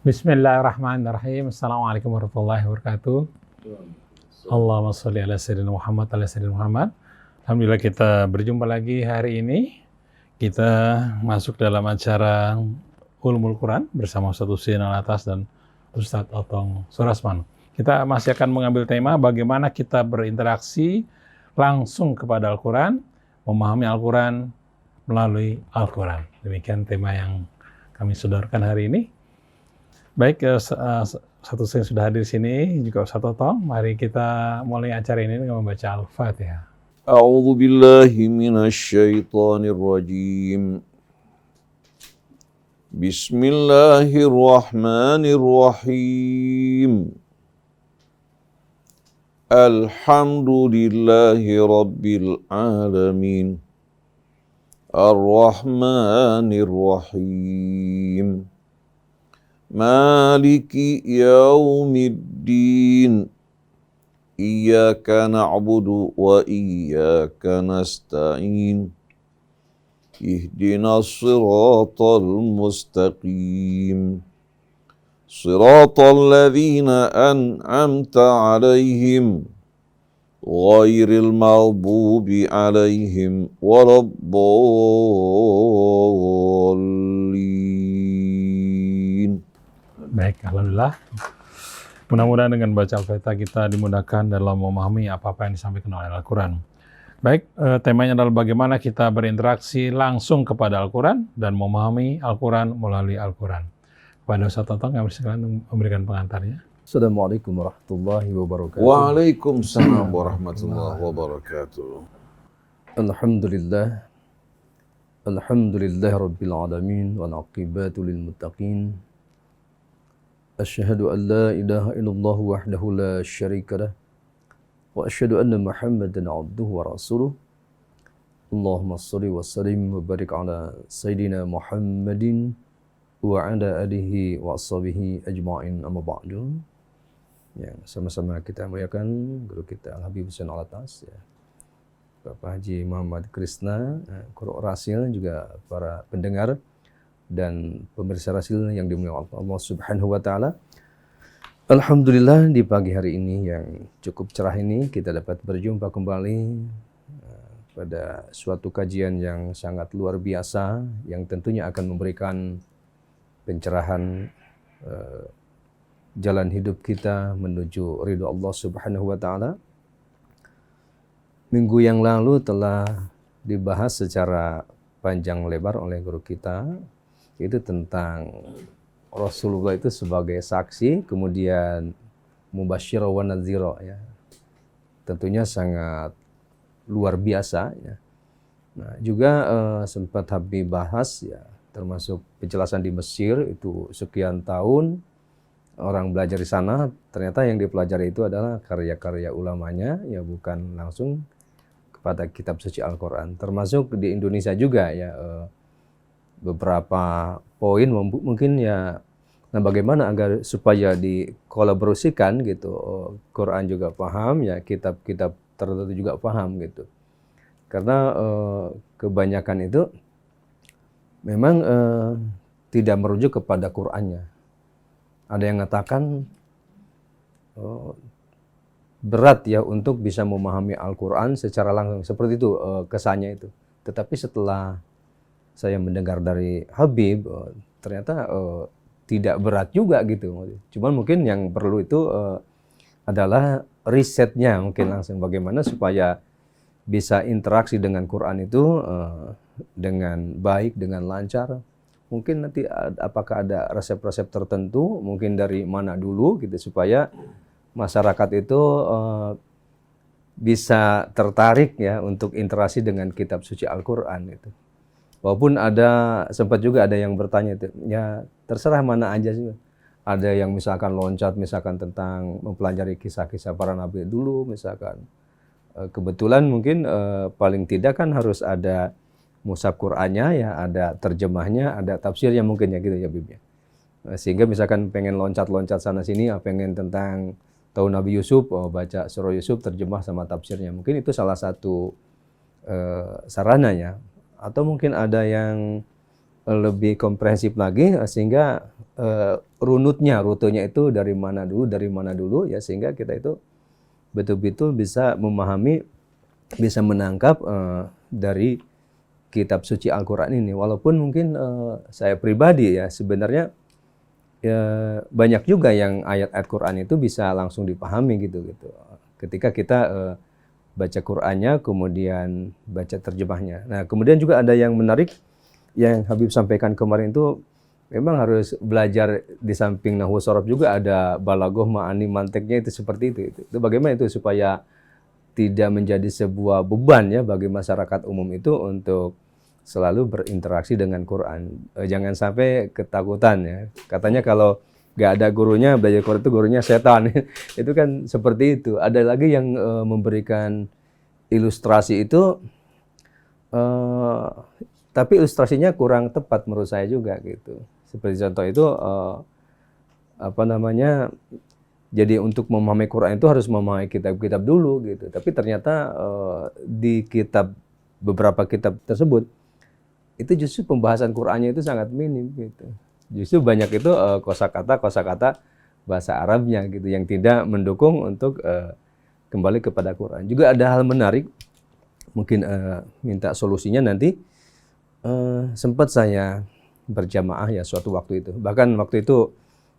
Bismillahirrahmanirrahim. Assalamualaikum warahmatullahi wabarakatuh. Allahumma sholli ala sayyidina Muhammad ala sayyidina Muhammad. Alhamdulillah kita berjumpa lagi hari ini. Kita masuk dalam acara Ulumul Quran bersama Ustaz Husein Alatas dan Ustaz Otong Surasman. Kita masih akan mengambil tema bagaimana kita berinteraksi langsung kepada Al-Quran, memahami Al-Quran melalui Al-Quran. Demikian tema yang kami sodorkan hari ini. Baik, satu yang sudah hadir di sini, juga Ustaz Otong. Mari kita mulai acara ini dengan membaca Al-Fatihah. A'udzu billahi minasyaitonir rajim. Bismillahirrahmanirrahim. Alhamdulillahi rabbil alamin. Ar-Rahmanir Rahim. Maliki yaumiddin. Iyyaka na'budu wa iyyaka nasta'in. Ihdinas siratal mustaqim. Siratal ladzina an'amta 'alaihim ghairil maghdubi 'alaihim waladdallin. Baik, alhamdulillah. Mudah-mudahan dengan baca Al-Fatihah kita dimudahkan dalam memahami apa-apa yang disampaikan oleh Al-Quran. Baik, temanya adalah bagaimana kita berinteraksi langsung kepada Al-Quran dan memahami Al-Quran melalui Al-Quran. Kepada Ustaz Otong yang bersekenan memberikan pengantarnya. Assalamualaikum warahmatullahi wabarakatuh. Waalaikumsalam warahmatullahi wabarakatuh. Alhamdulillah. Alhamdulillah rabbil alamin wal aqibatu lil muttaqin. Asyhadu an la ilaha illallah wahdahu la syarika lah wa asyhadu anna Muhammadan abduhu wa rasuluh. Allahumma shalli wa sallim wa barik ala sayidina Muhammadin wa ala alihi wa ashabihi ajma'in, amma ba'du. Ya, sama-sama kita muliakan guru kita Al-Habib Husein Alatas, ya, Bapak Haji Muhammad Krisna, Qur'an Rasil, juga para pendengar dan pemirsa Rasil yang dimuliakan Allah Subhanahu wa taala. Alhamdulillah di pagi hari ini yang cukup cerah ini kita dapat berjumpa kembali pada suatu kajian yang sangat luar biasa yang tentunya akan memberikan pencerahan jalan hidup kita menuju ridho Allah Subhanahu wa taala. Minggu yang lalu telah dibahas secara panjang lebar oleh guru kita, itu tentang Rasulullah itu sebagai saksi, kemudian mubasysyira wa nadhira, ya. Tentunya sangat luar biasa, ya. Nah, juga sempat Habib bahas, ya, termasuk penjelasan di Mesir itu sekian tahun orang belajar di sana, ternyata yang dipelajari itu adalah karya-karya ulamanya, ya, bukan langsung kepada kitab suci Al-Quran. Termasuk di Indonesia juga, ya, beberapa poin mungkin, ya, nah bagaimana agar supaya dikolaborasikan gitu, Quran juga paham, ya, kitab-kitab tertentu juga paham gitu, karena kebanyakan itu memang tidak merujuk kepada Qurannya. Ada yang mengatakan berat, ya, untuk bisa memahami Al-Quran secara langsung, seperti itu kesannya itu. Tetapi setelah saya mendengar dari Habib, ternyata tidak berat juga gitu. Cuman mungkin yang perlu itu adalah risetnya, mungkin langsung bagaimana supaya bisa interaksi dengan Quran itu dengan baik, dengan lancar. Mungkin nanti apakah ada resep-resep tertentu, mungkin dari mana dulu gitu, supaya masyarakat itu bisa tertarik, ya, untuk interaksi dengan kitab suci Al-Quran itu. Walaupun sempat juga ada yang bertanya itu, ya terserah mana aja sih. Ada yang misalkan loncat, misalkan tentang mempelajari kisah-kisah para nabi dulu, misalkan. Kebetulan mungkin paling tidak kan harus ada mushaf Qur'annya, ya, ada terjemahnya, ada tafsirnya mungkin, ya, gitu, ya, Bib, ya. Sehingga misalkan pengen loncat-loncat sana sini, pengen tentang tahun Nabi Yusuf, baca surah Yusuf terjemah sama tafsirnya. Mungkin itu salah satu sarananya. Atau mungkin ada yang lebih komprehensif lagi, sehingga rutenya itu dari mana dulu ya, sehingga kita itu betul-betul bisa memahami, bisa menangkap dari kitab suci Al-Quran ini. Walaupun mungkin saya pribadi ya sebenarnya ya, banyak juga yang ayat-ayat Quran itu bisa langsung dipahami gitu. Ketika kita baca Qurannya, kemudian baca terjemahnya. Nah, kemudian juga ada yang menarik yang Habib sampaikan kemarin itu, memang harus belajar di samping nahwu sorof juga ada balaghah, ma'ani, mantiknya itu seperti itu. Itu bagaimana itu supaya tidak menjadi sebuah beban ya bagi masyarakat umum itu untuk selalu berinteraksi dengan Quran. Jangan sampai ketakutan ya. Katanya kalau nggak ada gurunya, belajar Quran itu gurunya setan. Itu kan seperti itu. Ada lagi yang memberikan ilustrasi itu, tapi ilustrasinya kurang tepat menurut saya juga gitu. Seperti contoh itu, jadi untuk memahami Quran itu harus memahami kitab-kitab dulu gitu. Tapi ternyata di beberapa kitab tersebut itu justru pembahasan Qur'annya itu sangat minim gitu. Justru banyak itu kosakata bahasa Arabnya gitu yang tidak mendukung untuk kembali kepada Quran. Juga ada hal menarik, mungkin minta solusinya nanti. Sempat saya berjamaah ya suatu waktu itu. Bahkan waktu itu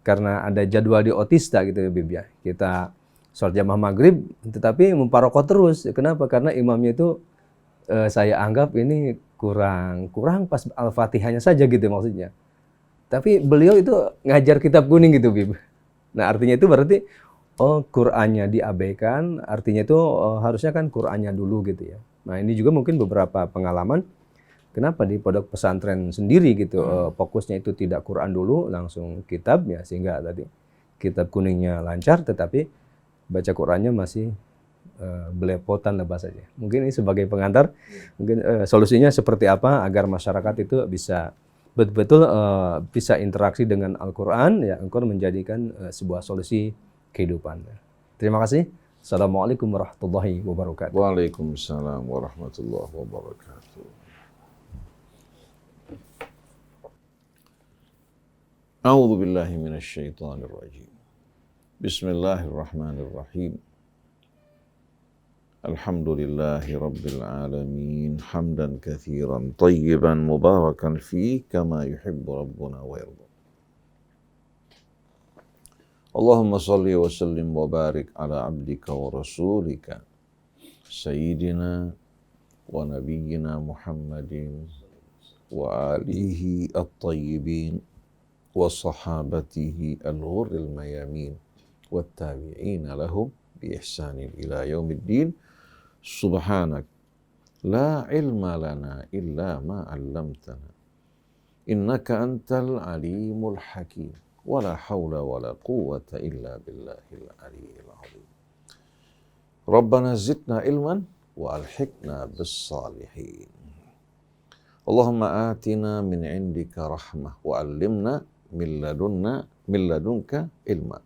karena ada jadwal di Otista gitu ya Bib ya. Kita sholat jamaah maghrib tetapi memparokot terus. Kenapa? Karena imamnya itu saya anggap ini kurang pas Al-Fatihahnya saja gitu maksudnya. Tapi beliau itu ngajar kitab kuning gitu Bib. Nah artinya itu berarti Qur'annya diabaikan, artinya itu harusnya kan Qur'annya dulu gitu ya. Nah ini juga mungkin beberapa pengalaman kenapa di pondok pesantren sendiri gitu fokusnya itu tidak Quran dulu, langsung kitab ya, sehingga tadi kitab kuningnya lancar tetapi baca Qurannya masih belepotan lah bahasanya. Mungkin ini sebagai pengantar, mungkin solusinya seperti apa agar masyarakat itu bisa betul-betul bisa interaksi dengan Al-Quran ya, Al-Quran menjadikan sebuah solusi kehidupan. Terima kasih. Assalamualaikum warahmatullahi wabarakatuh. Waalaikumsalam warahmatullahi wabarakatuh. A'udzu billahi minasyaitonir rajim. Bismillahirrahmanirrahim. Alhamdulillahi rabbil alamin, hamdan katsiran tayyiban mubarakan fihi kama yuhibbu rabbuna wa yarda. Allahumma salli wa sallim wa barik ala abdika wa rasulika sayyidina wa nabiyyina Muhammadin wa alihi at-tayyibin wa sahabatihi al-ghurril mayamin wa tabi'ina lahum bi ihsanin ila yaumiddin. Subhanak la ilma lana illa ma 'allamtana innaka antal alimul hakim wa la haula wa la quwwata illa billahil aliyyil azim. Rabbana zidna ilman wa alhiqna bis salihin. Allahumma atina min indika rahmah wa allimna min ladunka ilma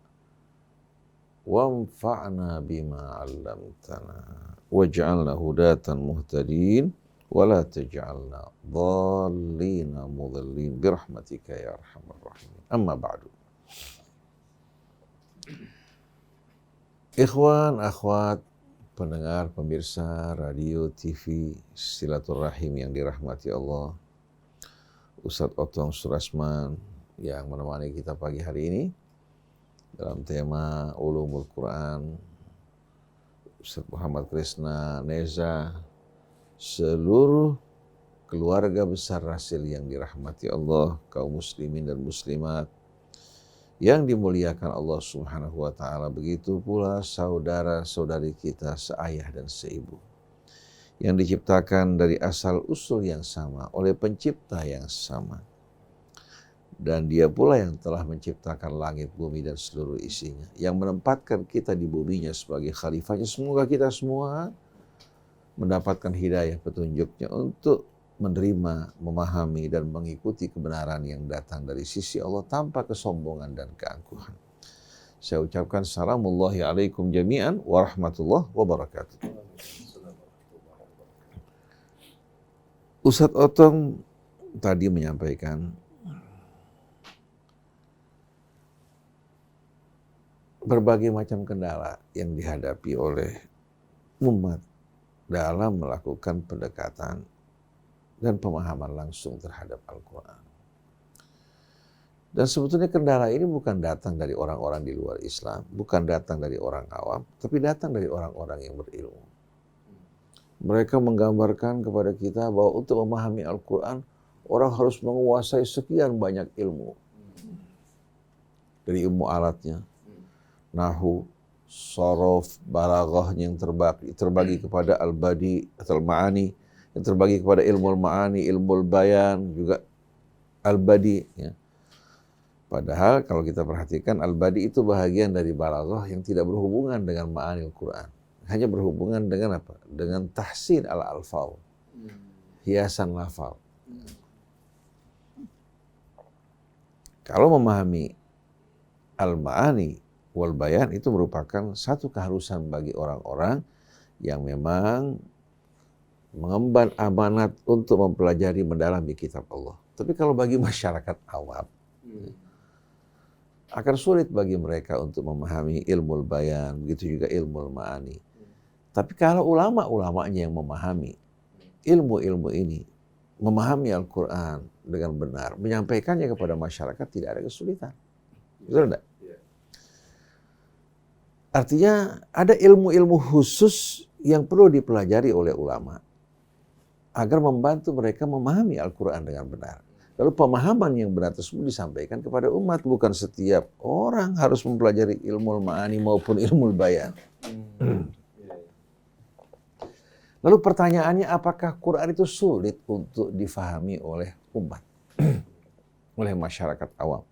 wanfa'na bima 'allamtana waj'alna hudatan muhtadin wa la taj'alna dhallina mudhallin birahmatika ya arhamar rahimin. Amma ba'du. Ikhwan, akhwat, pendengar, pemirsa radio, TV, silaturahim yang dirahmati Allah, Ustadz Otong Surasman yang menemani kita pagi hari ini dalam tema Ulumul Quran, Ustadz Muhammad Krisna Neza, seluruh keluarga besar Rasil yang dirahmati Allah, kaum muslimin dan muslimat yang dimuliakan Allah Subhanahu wa taala, begitu pula saudara-saudari kita seayah dan seibu yang diciptakan dari asal usul yang sama oleh pencipta yang sama. Dan dia pula yang telah menciptakan langit, bumi, dan seluruh isinya, yang menempatkan kita di buminya sebagai khalifahnya. Semoga kita semua mendapatkan hidayah petunjuknya untuk menerima, memahami, dan mengikuti kebenaran yang datang dari sisi Allah tanpa kesombongan dan keangkuhan. Saya ucapkan salamullahi alaikum jami'an warahmatullahi wabarakatuh. Ustadz Otong tadi menyampaikan berbagai macam kendala yang dihadapi oleh umat dalam melakukan pendekatan dan pemahaman langsung terhadap Al-Quran. Dan sebetulnya kendala ini bukan datang dari orang-orang di luar Islam, bukan datang dari orang awam, tapi datang dari orang-orang yang berilmu. Mereka menggambarkan kepada kita bahwa untuk memahami Al-Quran, orang harus menguasai sekian banyak ilmu. Dari ilmu alatnya, nahu, sorof, balaghah yang terbagi kepada al-badi atau al-ma'ani, yang terbagi kepada ilmu al-ma'ani, ilmu al-bayan, juga al-badi. Ya. Padahal kalau kita perhatikan al-badi itu bahagian dari balaghah yang tidak berhubungan dengan ma'ani Al-Quran. Hanya berhubungan dengan apa? Dengan tahsin al-alfaz, hiasan lafal. Kalau memahami al-ma'ani wal bayan itu merupakan satu keharusan bagi orang-orang yang memang mengemban amanat untuk mempelajari mendalami kitab Allah. Tapi kalau bagi masyarakat awam, akan sulit bagi mereka untuk memahami ilmu bayan, begitu juga ilmu ma'ani. Tapi kalau ulama-ulamanya yang memahami ilmu-ilmu ini, memahami Al-Quran dengan benar, menyampaikannya kepada masyarakat, tidak ada kesulitan. Betul tidak? Artinya ada ilmu-ilmu khusus yang perlu dipelajari oleh ulama agar membantu mereka memahami Al-Quran dengan benar. Lalu pemahaman yang benar tersebut disampaikan kepada umat. Bukan setiap orang harus mempelajari ilmu ma'ani maupun ilmu bayan. Lalu pertanyaannya, apakah Quran itu sulit untuk difahami oleh umat? Oleh masyarakat awam?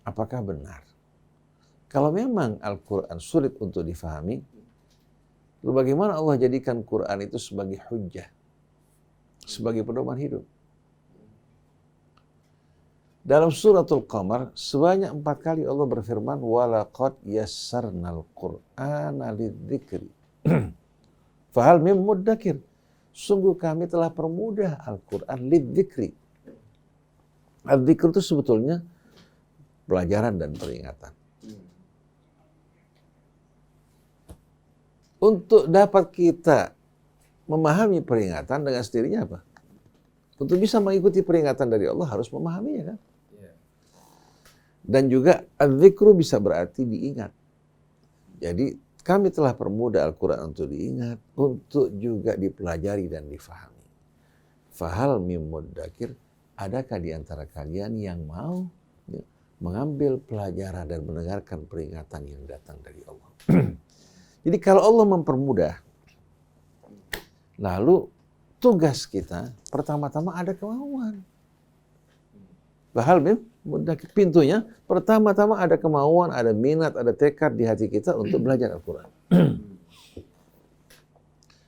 Apakah benar? Kalau memang Al-Quran sulit untuk difahami, lalu bagaimana Allah jadikan Quran itu sebagai hujjah? Sebagai pedoman hidup? Dalam suratul Qamar sebanyak 4 kali Allah berfirman walaqad yassarnal Qur'ana lidzikri. Fahal mim muddakir. Sungguh kami telah permudah Al-Qur'an lidzikri. Al-dzikr itu sebetulnya pelajaran dan peringatan. Untuk dapat kita memahami peringatan dengan sendirinya apa? Untuk bisa mengikuti peringatan dari Allah harus memahaminya kan? Dan juga al-dzikru bisa berarti diingat. Jadi kami telah permudah Al-Quran untuk diingat, untuk juga dipelajari dan difahami. Fahal mim muddakir, adakah di antara kalian yang mau mengambil pelajaran dan mendengarkan peringatan yang datang dari Allah? Jadi kalau Allah mempermudah, lalu tugas kita pertama-tama ada kemauan. Fahal mim muddakir, pintunya pertama-tama ada kemauan, ada minat, ada tekad di hati kita untuk belajar Al-Quran.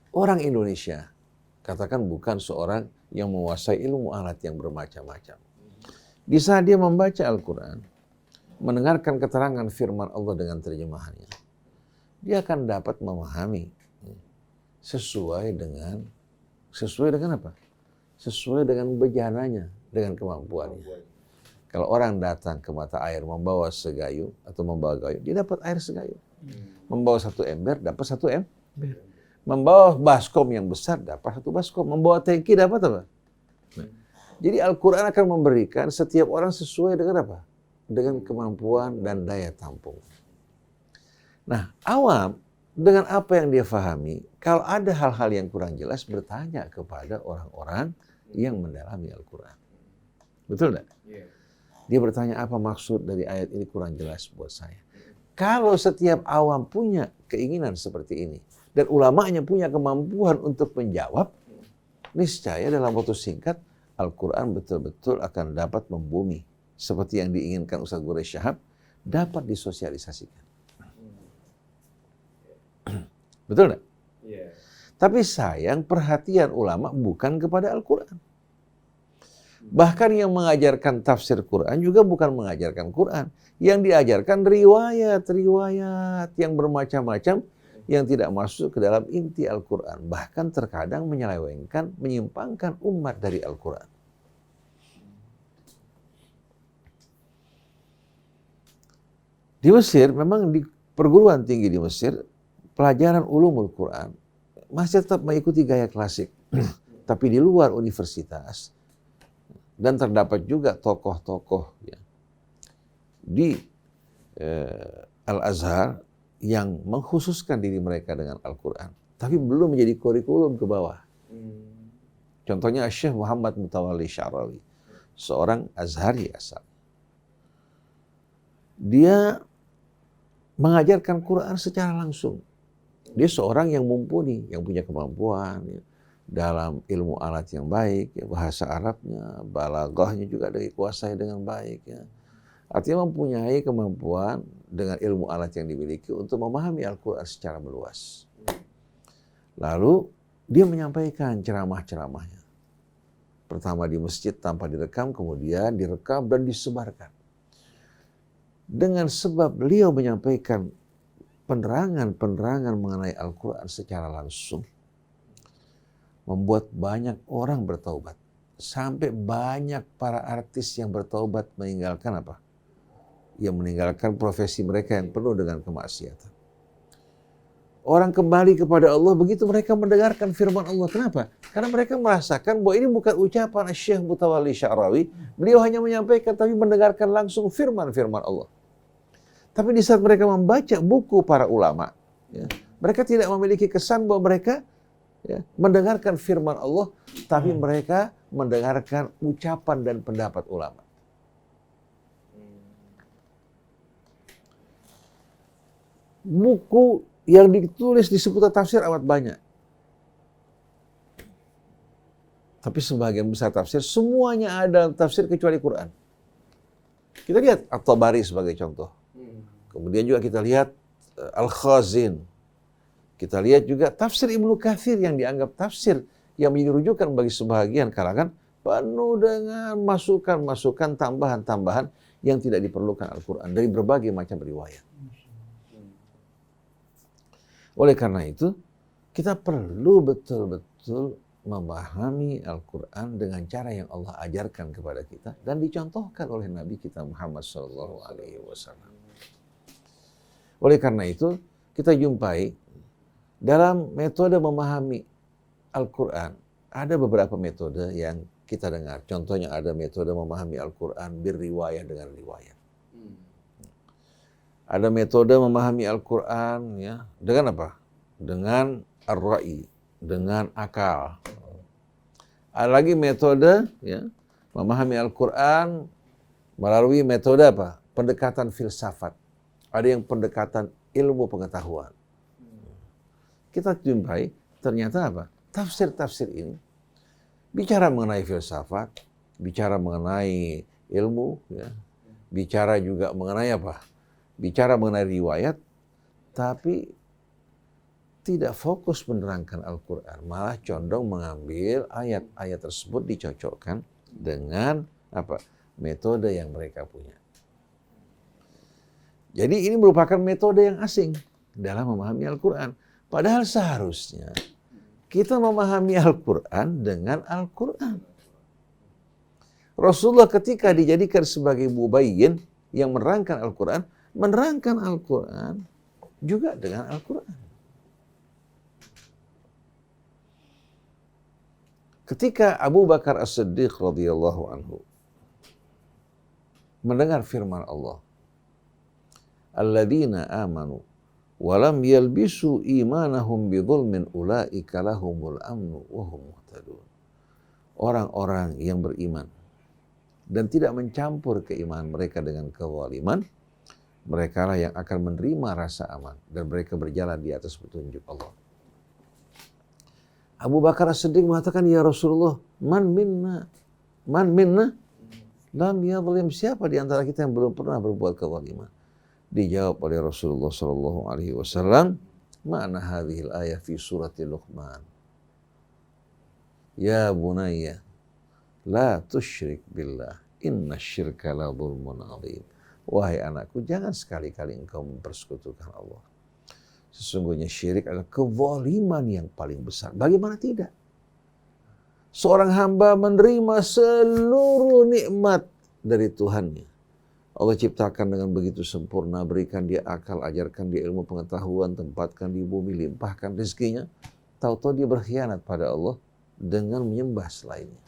Orang Indonesia, katakan bukan seorang yang menguasai ilmu alat yang bermacam-macam. Di saat dia membaca Al-Quran, mendengarkan keterangan firman Allah dengan terjemahannya, dia akan dapat memahami sesuai dengan apa? Sesuai dengan bejananya, dengan kemampuannya. Kalau orang datang ke mata air membawa segayu atau membawa gayu, dia dapat air segayu. Membawa 1 ember, dapat 1 ember. Membawa baskom yang besar, dapat 1 baskom. Membawa tangki, dapat apa? Jadi Al-Quran akan memberikan setiap orang sesuai dengan apa? Dengan kemampuan dan daya tampung. Nah, awam dengan apa yang dia fahami, kalau ada hal-hal yang kurang jelas, bertanya kepada orang-orang yang mendalami Al-Quran. Betul enggak? Dia bertanya, apa maksud dari ayat ini kurang jelas buat saya. Kalau setiap awam punya keinginan seperti ini, dan ulamanya punya kemampuan untuk menjawab, niscaya dalam waktu singkat, Al-Quran betul-betul akan dapat membumi. Seperti yang diinginkan Ustaz Quraish Shahab, dapat disosialisasikan. Betul enggak? Tapi sayang, perhatian ulama bukan kepada Al-Quran. Bahkan yang mengajarkan tafsir Quran juga bukan mengajarkan Quran. Yang diajarkan riwayat-riwayat yang bermacam-macam yang tidak masuk ke dalam inti Al-Quran. Bahkan terkadang menyelewengkan, menyimpangkan umat dari Al-Quran. Di Mesir, memang di perguruan tinggi di Mesir, pelajaran ulumul Quran masih tetap mengikuti gaya klasik. Tapi di luar universitas, dan terdapat juga tokoh-tokoh ya, di Al-Azhar yang mengkhususkan diri mereka dengan Al-Quran. Tapi belum menjadi kurikulum ke bawah. Contohnya Syekh Muhammad Mutawalli Sya'rawi, seorang Azhari asal. Dia mengajarkan Quran secara langsung. Dia seorang yang mumpuni, yang punya kemampuan ya, dalam ilmu alat yang baik, ya, bahasa Arabnya, balaghahnya juga dikuasai dengan baik. Ya. Artinya mempunyai kemampuan dengan ilmu alat yang dimiliki untuk memahami Al-Quran secara meluas. Lalu dia menyampaikan ceramah-ceramahnya. Pertama di masjid tanpa direkam, kemudian direkam dan disebarkan. Dengan sebab beliau menyampaikan penerangan-penerangan mengenai Al-Quran secara langsung, membuat banyak orang bertaubat. Sampai banyak para artis yang bertaubat meninggalkan apa? Yang meninggalkan profesi mereka yang penuh dengan kemaksiatan. Orang kembali kepada Allah begitu mereka mendengarkan firman Allah. Kenapa? Karena mereka merasakan bahwa ini bukan ucapan Syekh Mutawalli Sya'rawi. Beliau hanya menyampaikan tapi mendengarkan langsung firman-firman Allah. Tapi di saat mereka membaca buku para ulama, ya, mereka tidak memiliki kesan bahwa mereka ya, mendengarkan firman Allah, tapi mereka mendengarkan ucapan dan pendapat ulama. Buku yang ditulis di seputar tafsir amat banyak. Tapi sebagian besar tafsir, semuanya ada tafsir kecuali Quran. Kita lihat At-Tabari sebagai contoh. Kemudian juga kita lihat Al-Khazin. Kita lihat juga tafsir Ibnu Katsir yang dianggap tafsir yang menjadi rujukan bagi sebagian kalangan, penuh dengan masukan-masukan tambahan-tambahan yang tidak diperlukan Al-Quran dari berbagai macam riwayat. Oleh karena itu, kita perlu betul-betul memahami Al-Quran dengan cara yang Allah ajarkan kepada kita dan dicontohkan oleh Nabi kita Muhammad SAW. Oleh karena itu, kita jumpai dalam metode memahami Al-Quran, ada beberapa metode yang kita dengar. Contohnya ada metode memahami Al-Quran berriwayah dengan riwayat. Ada metode memahami Al-Quran ya, dengan apa? Dengan ar-ra'i, dengan akal. Ada lagi metode ya, memahami Al-Quran melalui metode apa? Pendekatan filsafat. Ada yang pendekatan ilmu pengetahuan. Kita jumpai ternyata apa? Tafsir-tafsir ini bicara mengenai filsafat, bicara mengenai ilmu, ya, bicara juga mengenai apa? Bicara mengenai riwayat, tapi tidak fokus menerangkan Al-Quran, malah condong mengambil ayat-ayat tersebut dicocokkan dengan apa? Metode yang mereka punya. Jadi ini merupakan metode yang asing dalam memahami Al-Quran. Padahal seharusnya kita memahami Al-Quran dengan Al-Quran. Rasulullah ketika dijadikan sebagai mubayyin yang menerangkan Al-Quran juga dengan Al-Quran. Ketika Abu Bakar As-Siddiq radhiyallahu anhu mendengar firman Allah, alladzina amanu walam yalbisu imanahum bidzulmin ulaika lahumul amnu wa hum muhtadun. Orang-orang yang beriman dan tidak mencampur keimanan mereka dengan kezaliman, mereka lah yang akan menerima rasa aman dan mereka berjalan di atas petunjuk Allah. Abu Bakar As-Siddiq mengatakan, ya Rasulullah, man minna lam yadhlim, siapa di antara kita yang belum pernah berbuat kezaliman? Dijawab oleh Rasulullah SAW, ma'na hadhil ayah fi surati Luqman. Ya bunayya, la tusyrik billah, inna syirka la dhulmun azim. Wahai anakku, jangan sekali-kali engkau mempersekutukan Allah. Sesungguhnya syirik adalah kezaliman yang paling besar. Bagaimana tidak? Seorang hamba menerima seluruh nikmat dari Tuhannya. Allah ciptakan dengan begitu sempurna, berikan dia akal, ajarkan dia ilmu pengetahuan, tempatkan di bumi, limpahkan rezekinya. Tahu-tahu dia berkhianat pada Allah dengan menyembah selainnya.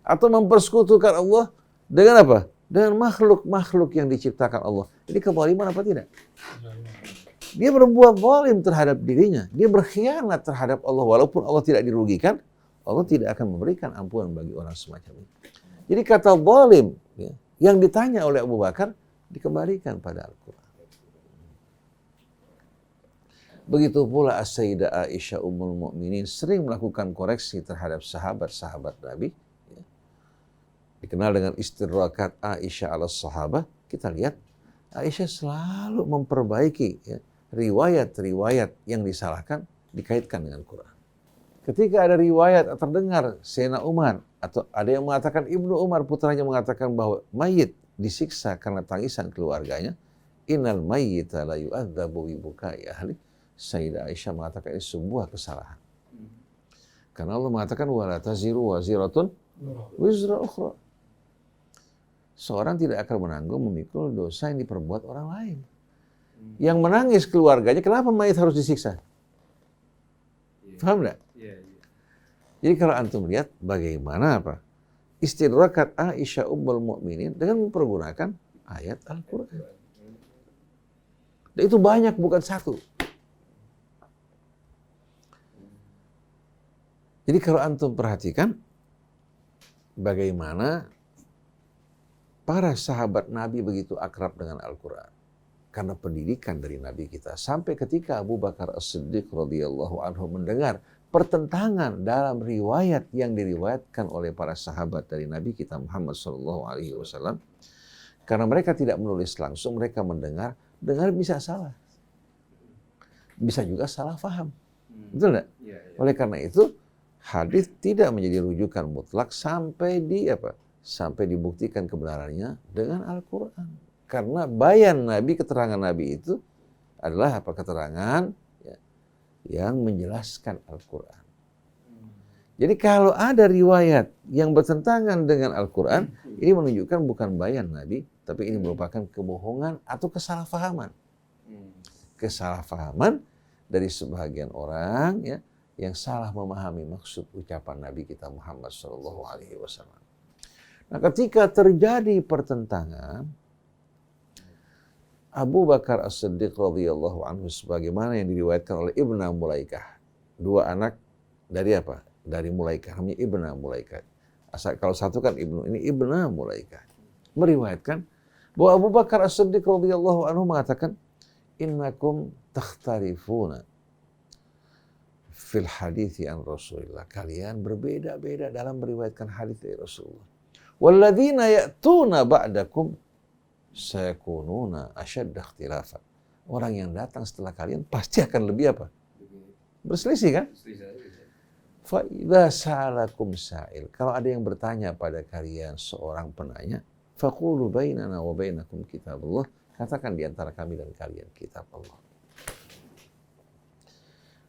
Atau mempersekutukan Allah dengan apa? Dengan makhluk-makhluk yang diciptakan Allah. Ini kezaliman apa tidak? Dia berbuat zalim terhadap dirinya. Dia berkhianat terhadap Allah. Walaupun Allah tidak dirugikan, Allah tidak akan memberikan ampunan bagi orang semacam ini. Jadi kata zalim, ya, yang ditanya oleh Abu Bakar, dikembalikan pada Al-Quran. Begitu pula As-Sayyidah Aisyah Ummul Mukminin sering melakukan koreksi terhadap sahabat-sahabat Nabi. Ya. Dikenal dengan istidrakat Aisyah ala sahabah. Kita lihat, Aisyah selalu memperbaiki ya, riwayat-riwayat yang disalahkan dikaitkan dengan Quran. Ketika ada riwayat terdengar Sayyidina Umar atau ada yang mengatakan Ibnu Umar putranya mengatakan bahwa mayit disiksa karena tangisan keluarganya, innal mayyita la yu'adzabu bi bukai ahli. Sayyidah Aisyah mengatakan ini sebuah kesalahan. Karena Allah mengatakan wala taziru waziratun wizra ukhra. Seorang tidak akan menanggung memikul dosa yang diperbuat orang lain. Yang menangis keluarganya, kenapa mayit harus disiksa? Paham enggak? Jadi kalau antum lihat bagaimana apa? Istidrakat Aisyah Ummul Mukminin dengan mempergunakan ayat Al-Quran. Dan itu banyak, bukan satu. Jadi kalau antum perhatikan bagaimana para sahabat Nabi begitu akrab dengan Al-Quran. Karena pendidikan dari Nabi kita. Sampai ketika Abu Bakar As-Siddiq radhiyallahu anhu mendengar pertentangan dalam riwayat yang diriwayatkan oleh para sahabat dari Nabi kita Muhammad SAW. Karena mereka tidak menulis langsung, mereka mendengar bisa salah. Bisa juga salah faham. Betul enggak? Oleh karena itu, hadis tidak menjadi rujukan mutlak sampai dibuktikan kebenarannya dengan Al-Quran. Karena bayan Nabi, keterangan Nabi itu adalah keterangan ya, yang menjelaskan Al-Quran. Jadi kalau ada riwayat yang bertentangan dengan Al-Quran, ini menunjukkan bukan bayan Nabi, tapi ini merupakan kebohongan atau kesalahpahaman. Kesalahpahaman dari sebagian orang ya, yang salah memahami maksud ucapan Nabi kita Muhammad SAW. Nah, ketika terjadi pertentangan, Abu Bakar As-Siddiq radhiyallahu anhu sebagaimana yang diriwayatkan oleh Ibnu Mulaikah. Dua anak dari apa? Dari Mulaikah, namanya Ibnu Mulaikah. Kalau satu kan Ibnu, ini Ibnu Mulaikah. Meriwayatkan bahwa Abu Bakar As-Siddiq radhiyallahu anhu mengatakan, "Innakum takhtarifuna fil hadithi an Rasulillah." Kalian berbeda-beda dalam meriwayatkan hadis dari Rasulullah. Walladzina ya'tuna ba'dakum sayakununa asyadda ikhtilafan. Orang yang datang setelah kalian pasti akan lebih apa? Berselisih kan? Fa idza sa'alakum sa'il. Kalau ada yang bertanya pada kalian seorang penanya, faqulu bainana wa bainakum kitabullah. Katakan di antara kami dan kalian kitab Allah.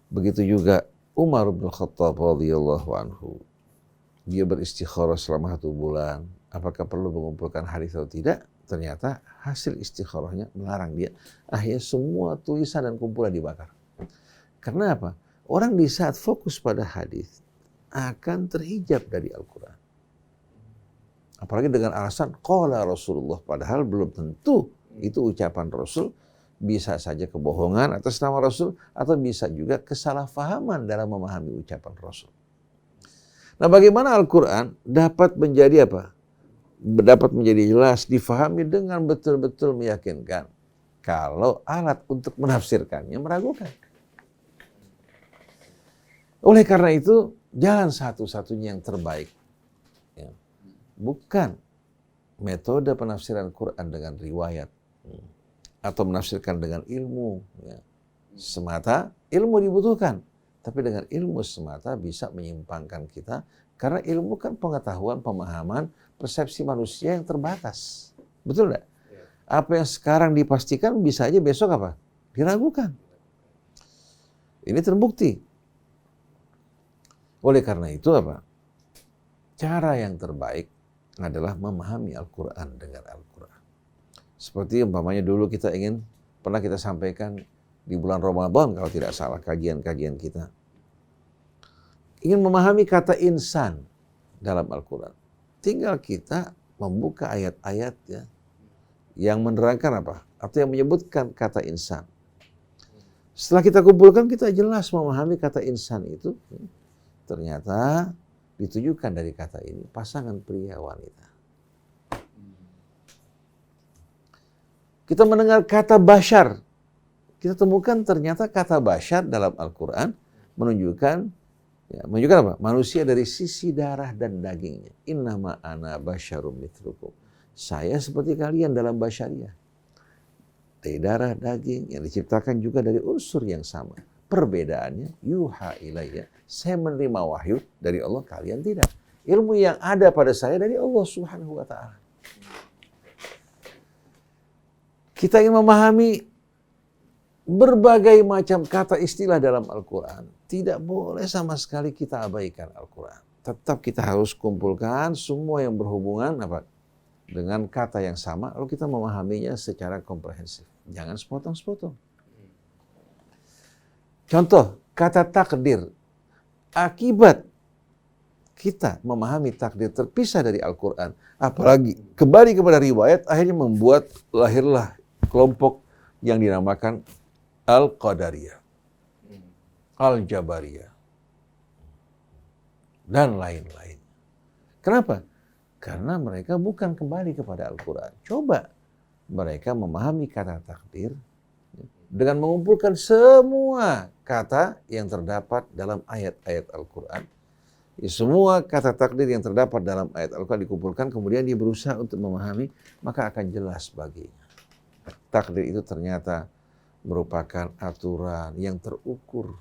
Begitu juga Umar bin Khattab radhiyallahu anhu. Dia beristikharah selama 1 bulan. Apakah perlu mengumpulkan hadis atau tidak? Ternyata hasil istikharahnya melarang dia. Akhirnya semua tulisan dan kumpulan dibakar. Karena apa? Orang di saat fokus pada hadis akan terhijab dari Al-Quran. Apalagi dengan alasan qala Rasulullah. Padahal belum tentu itu ucapan Rasul. Bisa saja kebohongan atas nama Rasul. Atau bisa juga kesalahpahaman dalam memahami ucapan Rasul. Nah, bagaimana Al-Quran dapat menjadi apa? Dapat menjadi jelas, difahami dengan betul-betul meyakinkan. Kalau alat untuk menafsirkannya meragukan. Oleh karena itu, jalan satu-satunya yang terbaik. Ya, bukan metode penafsiran Quran dengan riwayat. Atau menafsirkan dengan ilmu. Ya. Semata, ilmu dibutuhkan. Tapi dengan ilmu semata bisa menyimpangkan kita. Karena ilmu kan pengetahuan, pemahaman, persepsi manusia yang terbatas. Betul enggak? Apa yang sekarang dipastikan bisa aja besok apa? Diragukan. Ini terbukti. Oleh karena itu apa? Cara yang terbaik adalah memahami Al-Quran dengan Al-Quran. Seperti umpamanya dulu pernah kita sampaikan di bulan Ramadan kalau tidak salah kajian-kajian kita. Ingin memahami kata insan dalam Al-Quran. Tinggal kita membuka ayat-ayat ya, yang menerangkan apa? Atau yang menyebutkan kata insan. Setelah kita kumpulkan, kita jelas memahami kata insan itu. Ternyata ditujukan dari kata ini pasangan pria wanita. Kita mendengar kata bashar. Kita temukan ternyata kata bashar dalam Al-Quran menunjukkan apa? Manusia dari sisi darah dan dagingnya. Innama ana basyarum mithlukum. Saya seperti kalian dalam basyariah. Dari darah, daging, yang diciptakan juga dari unsur yang sama. Perbedaannya, yuha ilayya. Saya menerima wahyu dari Allah, kalian tidak. Ilmu yang ada pada saya dari Allah Subhanahu wa ta'ala. Kita ingin memahami berbagai macam kata istilah dalam Al-Quran. Tidak boleh sama sekali kita abaikan Al-Quran. Tetap kita harus kumpulkan semua yang berhubungan dengan kata yang sama, lalu kita memahaminya secara komprehensif. Jangan sepotong-sepotong. Contoh, kata takdir. Akibat kita memahami takdir terpisah dari Al-Quran, apalagi kembali kepada riwayat, akhirnya membuat lahirlah kelompok yang dinamakan Al-Qadariyah, Al-Jabariyah, dan lain-lain. Kenapa? Karena mereka bukan kembali kepada Al-Quran. Coba mereka memahami kata takdir dengan mengumpulkan semua kata yang terdapat dalam ayat-ayat Al-Quran. Semua kata takdir yang terdapat dalam ayat Al-Quran dikumpulkan, kemudian dia berusaha untuk memahami, maka akan jelas baginya. Takdir itu ternyata merupakan aturan yang terukur,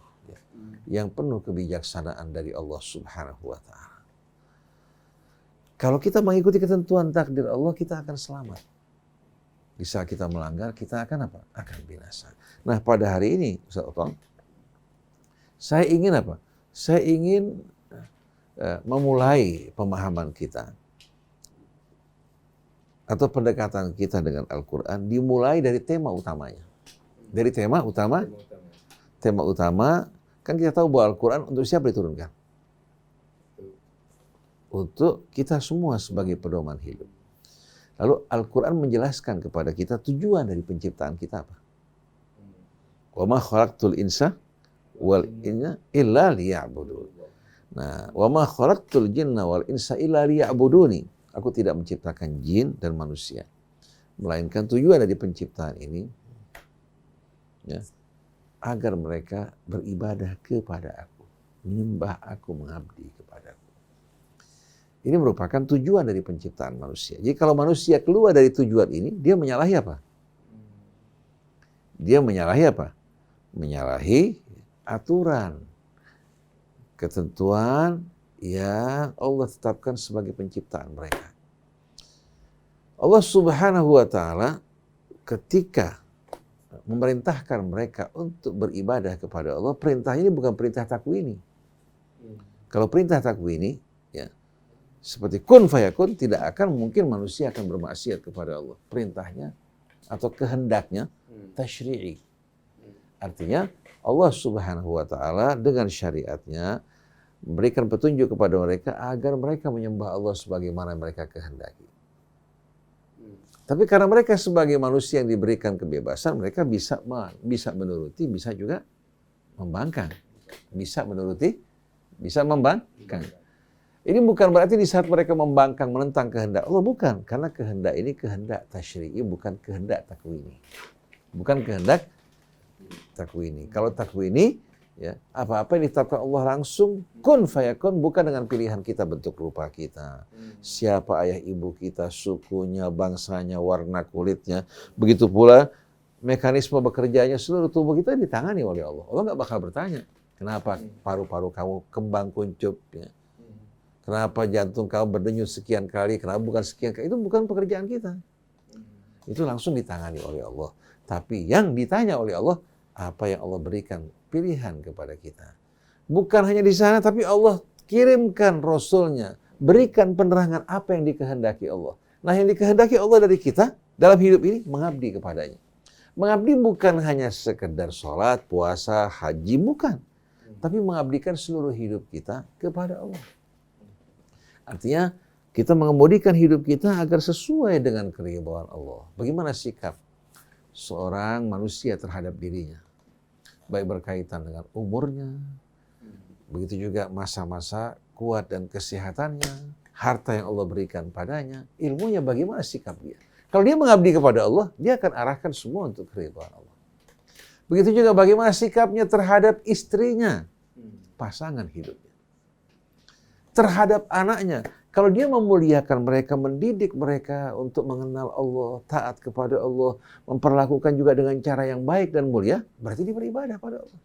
yang penuh kebijaksanaan dari Allah Subhanahu wa ta'ala. Kalau kita mengikuti ketentuan takdir Allah, kita akan selamat. Di saat kita melanggar, kita akan apa? Akan binasa. Nah, pada hari ini, Ustaz Otong, saya ingin apa? Saya ingin memulai pemahaman kita atau pendekatan kita dengan Al-Quran dimulai dari tema utamanya. Dari tema utama, kan kita tahu bahwa Al-Quran untuk siapa diturunkan? Untuk kita semua sebagai pedoman hidup. Lalu Al-Quran menjelaskan kepada kita tujuan dari penciptaan kita apa? Wa ma khalaqtul insa wal jinna illa liya'budun. Nah, wa ma khalaqtul jinna wal insa illa liya'buduni. Aku tidak menciptakan jin dan manusia, melainkan tujuan dari penciptaan ini ya, agar mereka beribadah kepada aku, menyembah aku, mengabdi kepada aku. Ini merupakan tujuan dari penciptaan manusia. Jadi kalau manusia keluar dari tujuan ini, dia menyalahi apa? Dia menyalahi apa? Menyalahi aturan, ketentuan yang Allah tetapkan sebagai penciptaan mereka. Allah Subhanahu wa ta'ala ketika memerintahkan mereka untuk beribadah kepada Allah, perintah ini bukan perintah takwini. Kalau perintah takwini, ya, seperti kun fayakun, tidak akan mungkin manusia akan bermaksiat kepada Allah. Perintahnya atau kehendaknya tasyri'i. Artinya Allah Subhanahu wa ta'ala dengan syariatnya memberikan petunjuk kepada mereka agar mereka menyembah Allah sebagaimana mereka kehendaki. Tapi karena mereka sebagai manusia yang diberikan kebebasan, mereka bisa menuruti, bisa juga membangkang. Bisa menuruti, bisa membangkang. Ini bukan berarti di saat mereka membangkang menentang kehendak Allah, bukan. Karena kehendak ini kehendak tasyri'i, bukan kehendak takwini. Bukan kehendak takwini. Kalau takwini, ya, apa-apa yang ditetapkan Allah langsung kun fayakun, bukan dengan pilihan kita bentuk rupa kita. Siapa ayah ibu kita, sukunya, bangsanya, warna kulitnya. Begitu pula mekanisme bekerjanya seluruh tubuh kita ditangani oleh Allah. Allah nggak bakal bertanya, kenapa paru-paru kamu kembang kuncup, ya. Kenapa jantung kamu berdenyut sekian kali, kenapa bukan sekian kali. Itu bukan pekerjaan kita. Itu langsung ditangani oleh Allah. Tapi yang ditanya oleh Allah, apa yang Allah berikan pilihan kepada kita. Bukan hanya di sana, tapi Allah kirimkan Rasulnya, berikan penerangan apa yang dikehendaki Allah. Nah, yang dikehendaki Allah dari kita dalam hidup ini mengabdi kepadanya. Mengabdi bukan hanya sekedar sholat, puasa, haji, bukan. Tapi mengabdikan seluruh hidup kita kepada Allah. Artinya, kita mengemudikan hidup kita agar sesuai dengan keridhaan Allah. Bagaimana sikap seorang manusia terhadap dirinya? Baik berkaitan dengan umurnya, begitu juga masa-masa kuat dan kesehatannya, harta yang Allah berikan padanya, ilmunya bagaimana sikap dia. Kalau dia mengabdi kepada Allah, dia akan arahkan semua untuk keridhaan Allah. Begitu juga bagaimana sikapnya terhadap istrinya, pasangan hidupnya. Terhadap anaknya, kalau dia memuliakan mereka, mendidik mereka untuk mengenal Allah, taat kepada Allah, memperlakukan juga dengan cara yang baik dan mulia, berarti dia beribadah pada Allah.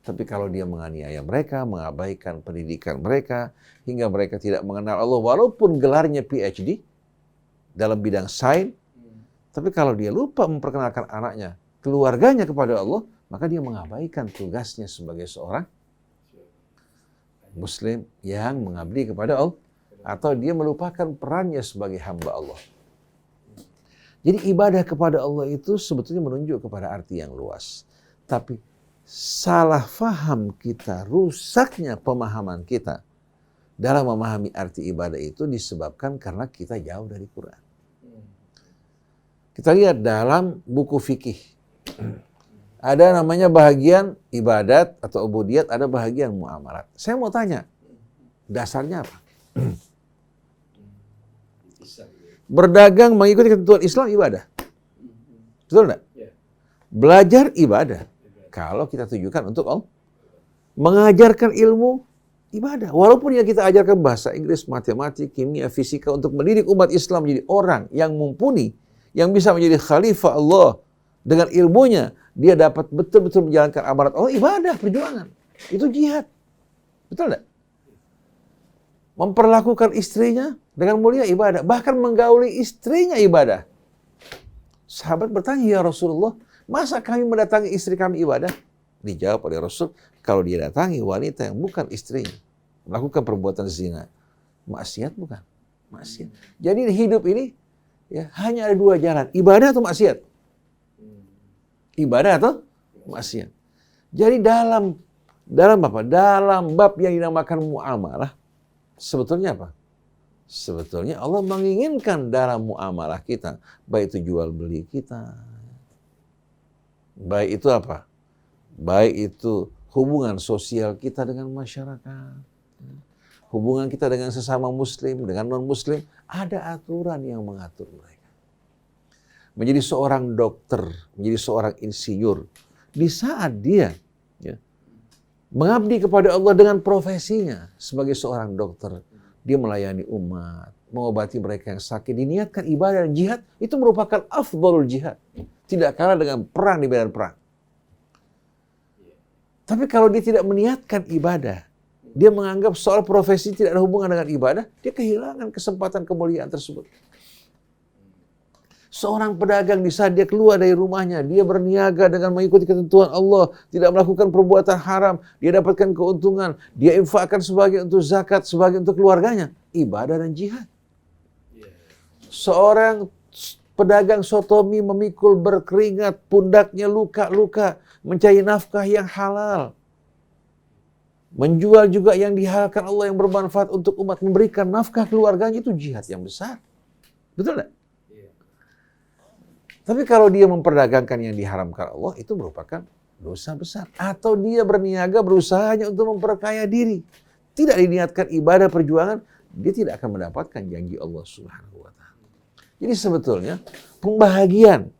Tapi kalau dia menganiaya mereka, mengabaikan pendidikan mereka, hingga mereka tidak mengenal Allah, walaupun gelarnya PhD, dalam bidang sains, tapi kalau dia lupa memperkenalkan anaknya, keluarganya kepada Allah, maka dia mengabaikan tugasnya sebagai seorang Muslim yang mengabdi kepada Allah, atau dia melupakan perannya sebagai hamba Allah. Jadi ibadah kepada Allah itu sebetulnya menunjuk kepada arti yang luas. Tapi salah faham kita, rusaknya pemahaman kita dalam memahami arti ibadah itu disebabkan karena kita jauh dari Quran. Kita lihat dalam buku fikih, ada namanya bahagian ibadat atau ubudiyat, ada bahagian muamalat. Saya mau tanya, dasarnya apa? Berdagang mengikuti ketentuan Islam ibadah. Betul enggak? Belajar ibadah. Kalau kita tujukan untuk Allah. Mengajarkan ilmu ibadah. Walaupun yang kita ajarkan bahasa Inggris, matematik, kimia, fisika untuk mendidik umat Islam menjadi orang yang mumpuni, yang bisa menjadi khalifah Allah dengan ilmunya, dia dapat betul-betul menjalankan amanat Allah, ibadah, perjuangan. Itu jihad. Betul enggak? Memperlakukan istrinya dengan mulia ibadah. Bahkan menggauli istrinya ibadah. Sahabat bertanya, ya Rasulullah, masa kami mendatangi istri kami ibadah? Dijawab oleh Rasul, kalau dia datangi wanita yang bukan istrinya, melakukan perbuatan zina, maksiat bukan? Maksiat. Jadi hidup ini ya hanya ada dua jalan, ibadah atau maksiat. Ibadah atau maksiat. Jadi dalam apa? Dalam bab yang dinamakan muamalah, sebetulnya apa? Sebetulnya Allah menginginkan dalam muamalah kita, baik itu jual beli kita, baik itu apa? Baik itu hubungan sosial kita dengan masyarakat, hubungan kita dengan sesama muslim, dengan non-muslim, ada aturan yang mengatur mereka. Menjadi seorang dokter, menjadi seorang insinyur, di saat dia mengabdi kepada Allah dengan profesinya sebagai seorang dokter, dia melayani umat, mengobati mereka yang sakit, diniatkan ibadah dan jihad, itu merupakan afdhalul jihad. Tidak kalah dengan perang di medan perang. Tapi kalau dia tidak meniatkan ibadah, dia menganggap soal profesi tidak ada hubungan dengan ibadah, dia kehilangan kesempatan kemuliaan tersebut. Seorang pedagang di saat dia keluar dari rumahnya, dia berniaga dengan mengikuti ketentuan Allah, tidak melakukan perbuatan haram, dia dapatkan keuntungan, dia infakkan sebagai untuk zakat, sebagai untuk keluarganya, ibadah dan jihad. Seorang pedagang sotomi memikul berkeringat, pundaknya luka-luka, mencari nafkah yang halal. Menjual juga yang dihalalkan Allah yang bermanfaat untuk umat, memberikan nafkah keluarganya, itu jihad yang besar. Betul tidak? Tapi kalau dia memperdagangkan yang diharamkan Allah, itu merupakan dosa besar. Atau dia berniaga berusaha hanya untuk memperkaya diri. Tidak diniatkan ibadah perjuangan, dia tidak akan mendapatkan janji Allah Subhanahu wa Ta'ala. Jadi sebetulnya pembahagian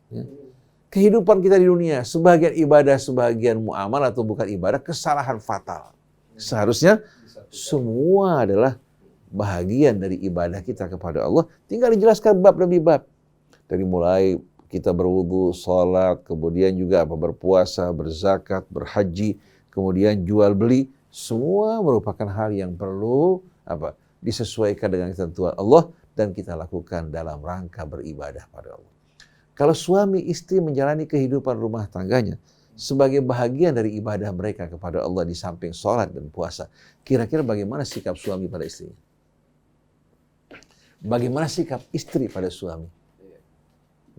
kehidupan kita di dunia, sebagian ibadah, sebagian muamalah atau bukan ibadah, kesalahan fatal. Seharusnya semua adalah bahagian dari ibadah kita kepada Allah. Tinggal dijelaskan bab demi bab. Dari mulai kita berwudu, sholat, kemudian juga berpuasa, berzakat, berhaji, kemudian jual beli, semua merupakan hal yang perlu disesuaikan dengan ketentuan Allah dan kita lakukan dalam rangka beribadah pada Allah. Kalau suami istri menjalani kehidupan rumah tangganya sebagai bahagian dari ibadah mereka kepada Allah di samping sholat dan puasa, kira-kira bagaimana sikap suami pada istrinya? Bagaimana sikap istri pada suami?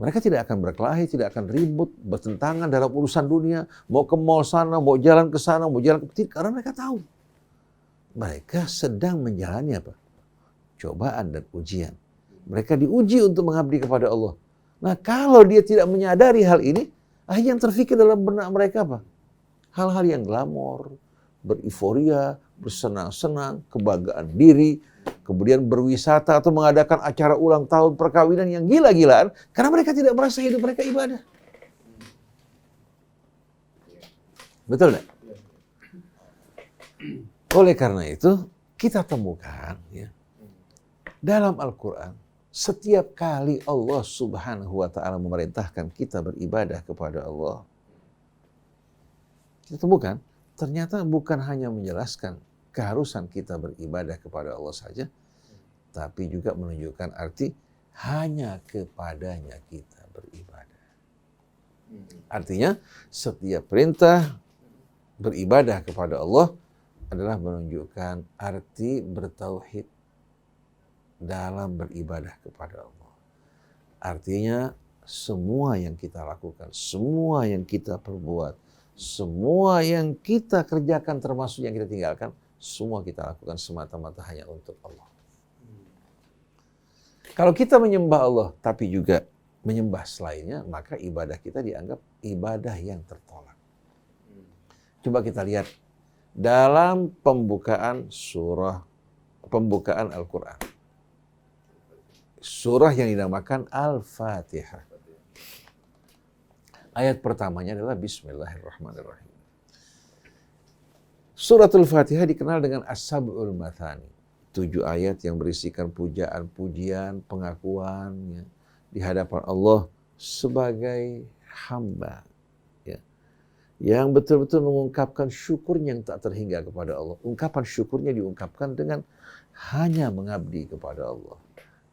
Mereka tidak akan berkelahi, tidak akan ribut, bertentangan dalam urusan dunia, mau ke mall sana, mau jalan ke sana, mau jalan ke karena mereka tahu. Mereka sedang menjalani apa? Cobaan dan ujian. Mereka diuji untuk mengabdi kepada Allah. Nah, kalau dia tidak menyadari hal ini, yang terfikir dalam benak mereka apa? Hal-hal yang glamor, beriforia, bersenang-senang, kebanggaan diri, kemudian berwisata atau mengadakan acara ulang tahun perkawinan yang gila-gilaan, karena mereka tidak merasa hidup mereka ibadah. Betul nggak? Oleh karena itu, kita temukan ya, dalam Al-Quran, setiap kali Allah Subhanahu wa Ta'ala memerintahkan kita beribadah kepada Allah, kita temukan ternyata bukan hanya menjelaskan keharusan kita beribadah kepada Allah saja, tapi juga menunjukkan arti hanya kepadanya kita beribadah. Artinya setiap perintah beribadah kepada Allah adalah menunjukkan arti bertauhid dalam beribadah kepada Allah. Artinya semua yang kita lakukan, semua yang kita perbuat, semua yang kita kerjakan termasuk yang kita tinggalkan, semua kita lakukan semata-mata hanya untuk Allah. Kalau kita menyembah Allah tapi juga menyembah selainnya, maka ibadah kita dianggap ibadah yang tertolak. Coba kita lihat dalam pembukaan Al-Quran. Surah yang dinamakan Al-Fatihah. Ayat pertamanya adalah Bismillahirrahmanirrahim. Suratul Fatihah dikenal dengan As-Sab'ul Mathani. 7 ayat yang berisikan pujaan, pujian, pengakuan ya, di hadapan Allah sebagai hamba. Ya, yang betul-betul mengungkapkan syukurnya yang tak terhingga kepada Allah. Ungkapan syukurnya diungkapkan dengan hanya mengabdi kepada Allah.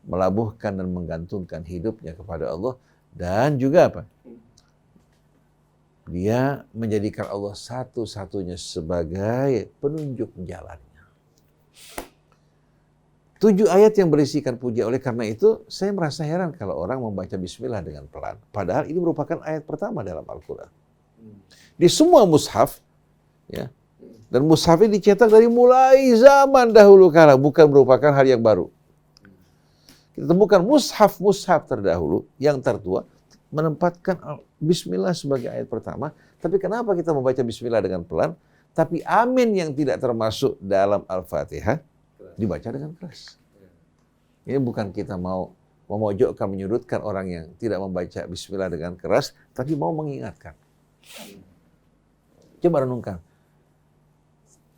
Melabuhkan dan menggantungkan hidupnya kepada Allah. Dan juga apa? Dia menjadikan Allah satu-satunya sebagai penunjuk jalannya. 7 ayat yang berisikan puji. Oleh karena itu, saya merasa heran kalau orang membaca Bismillah dengan pelan. Padahal ini merupakan ayat pertama dalam Al-Quran. Di semua mushaf, ya, dan mushaf ini dicetak dari mulai zaman dahulu kala, bukan merupakan hal yang baru. Kita temukan mushaf terdahulu, yang tertua, menempatkan Bismillah sebagai ayat pertama. Tapi kenapa kita membaca Bismillah dengan pelan, tapi amin yang tidak termasuk dalam Al-Fatihah dibaca dengan keras? Ini bukan kita mau memojokkan, menyudutkan orang yang tidak membaca Bismillah dengan keras, tapi mau mengingatkan. Coba renungkan.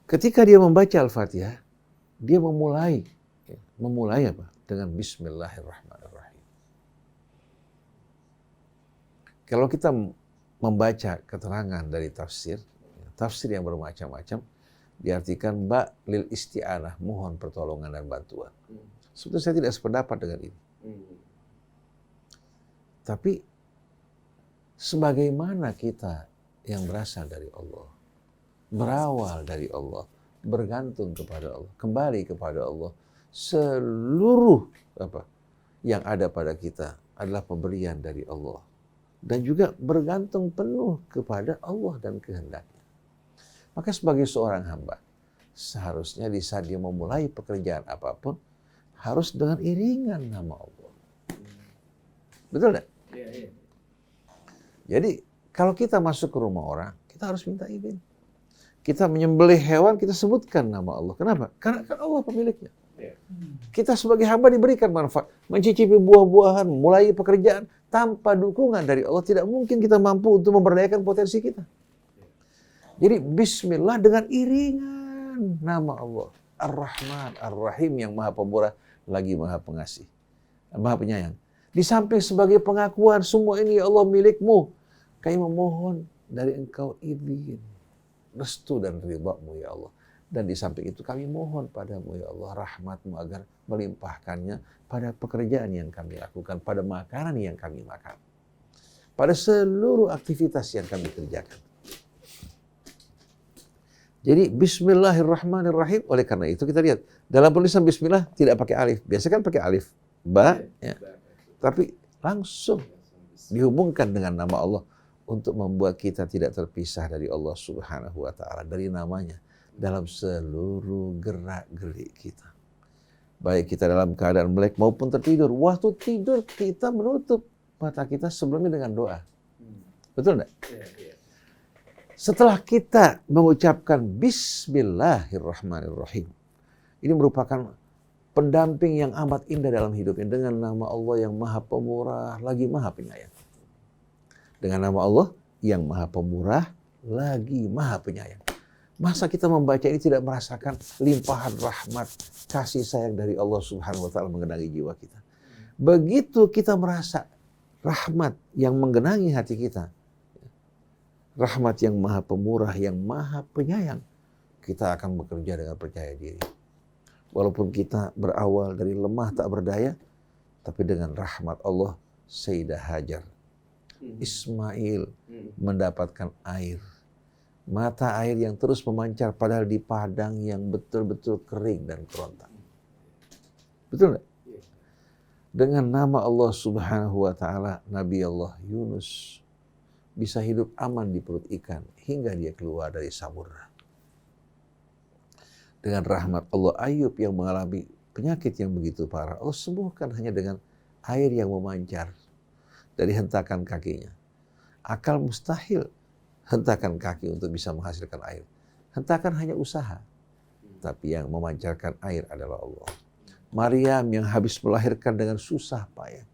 Ketika dia membaca Al-Fatihah, dia memulai apa? Dengan Bismillahirrahmanirrahim. Kalau kita membaca keterangan dari tafsir yang bermacam-macam, diartikan lil isti'anah, mohon pertolongan dan bantuan. Sebetulnya saya tidak sependapat dengan ini. Tapi sebagaimana kita yang berasal dari Allah, berawal dari Allah, bergantung kepada Allah, kembali kepada Allah, seluruh yang ada pada kita adalah pemberian dari Allah. Dan juga bergantung penuh kepada Allah dan kehendaknya. Maka sebagai seorang hamba, seharusnya di saat dia memulai pekerjaan apapun, harus dengan iringan nama Allah. Betul tidak? Iya. Jadi, kalau kita masuk ke rumah orang, kita harus minta izin. Kita menyembelih hewan, kita sebutkan nama Allah. Kenapa? Karena kan Allah pemiliknya. Kita sebagai hamba diberikan manfaat, mencicipi buah-buahan, mulai pekerjaan. Tanpa dukungan dari Allah, tidak mungkin kita mampu untuk memberdayakan potensi kita. Jadi Bismillah dengan iringan nama Allah. Ar-Rahman, Ar-Rahim, yang maha pemurah, lagi maha pengasih, maha penyayang. Di samping sebagai pengakuan, semua ini ya Allah milikmu. Kami memohon dari engkau izin, restu dan ridha-Mu ya Allah. Dan di samping itu kami mohon padamu ya Allah rahmat-Mu agar melimpahkannya pada pekerjaan yang kami lakukan, pada makanan yang kami makan, pada seluruh aktivitas yang kami kerjakan. Jadi Bismillahirrahmanirrahim. Oleh karena itu kita lihat dalam tulisan Bismillah tidak pakai alif. Biasa kan pakai alif, ba, ya. Tapi langsung dihubungkan dengan nama Allah untuk membuat kita tidak terpisah dari Allah Subhanahu wa taala, dari namanya dalam seluruh gerak-gerik kita. Baik kita dalam keadaan melek maupun tertidur. Waktu tidur kita menutup mata kita sebelumnya dengan doa. Betul enggak? Setelah kita mengucapkan Bismillahirrahmanirrahim, ini merupakan pendamping yang amat indah dalam hidupnya, dengan nama Allah yang Maha Pemurah lagi Maha Penyayang. Dengan nama Allah yang Maha Pemurah lagi Maha Penyayang. Masa kita membaca ini tidak merasakan limpahan rahmat, kasih sayang dari Allah Subhanahu wa taala menggenangi jiwa kita. Begitu kita merasa rahmat yang menggenangi hati kita, rahmat yang Maha Pemurah, yang Maha Penyayang, kita akan bekerja dengan percaya diri. Walaupun kita berawal dari lemah tak berdaya, tapi dengan rahmat Allah, Sayyidah Hajar, Ismail mendapatkan air. Mata air yang terus memancar padahal di padang yang betul-betul kering dan kerontang. Betul nggak? Dengan nama Allah Subhanahu wa taala, Nabi Allah Yunus bisa hidup aman di perut ikan hingga dia keluar dari samudra. Dengan rahmat Allah, Ayub yang mengalami penyakit yang begitu parah, Allah sembuhkan hanya dengan air yang memancar dari hentakan kakinya. Akal mustahil hentakan kaki untuk bisa menghasilkan air. Hentakan hanya usaha. Tapi yang memancarkan air adalah Allah. Maryam yang habis melahirkan dengan susah payah.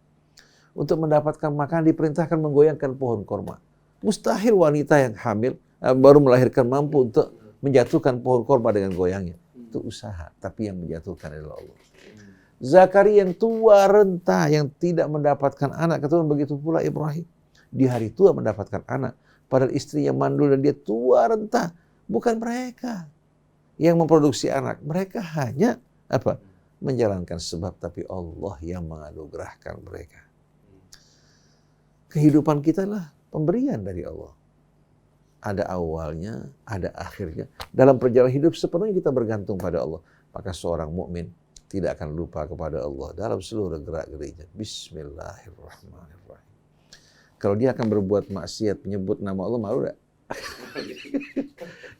Untuk mendapatkan makan diperintahkan menggoyangkan pohon korma. Mustahil wanita yang hamil baru melahirkan mampu untuk menjatuhkan pohon korma dengan goyangnya. Itu usaha. Tapi yang menjatuhkan adalah Allah. Zakaria yang tua renta yang tidak mendapatkan anak. Kemudian begitu pula Ibrahim. Di hari tua mendapatkan anak. Padahal istrinya mandul dan dia tua renta. Bukan mereka yang memproduksi anak. Mereka hanya menjalankan sebab, tapi Allah yang menganugerahkan mereka. Kehidupan kita adalah pemberian dari Allah. Ada awalnya, ada akhirnya. Dalam perjalanan hidup sepenuhnya kita bergantung pada Allah. Maka seorang mukmin tidak akan lupa kepada Allah dalam seluruh gerak-geriknya. Bismillahirrahmanirrahim. Kalau dia akan berbuat maksiat, menyebut nama Allah, malu enggak?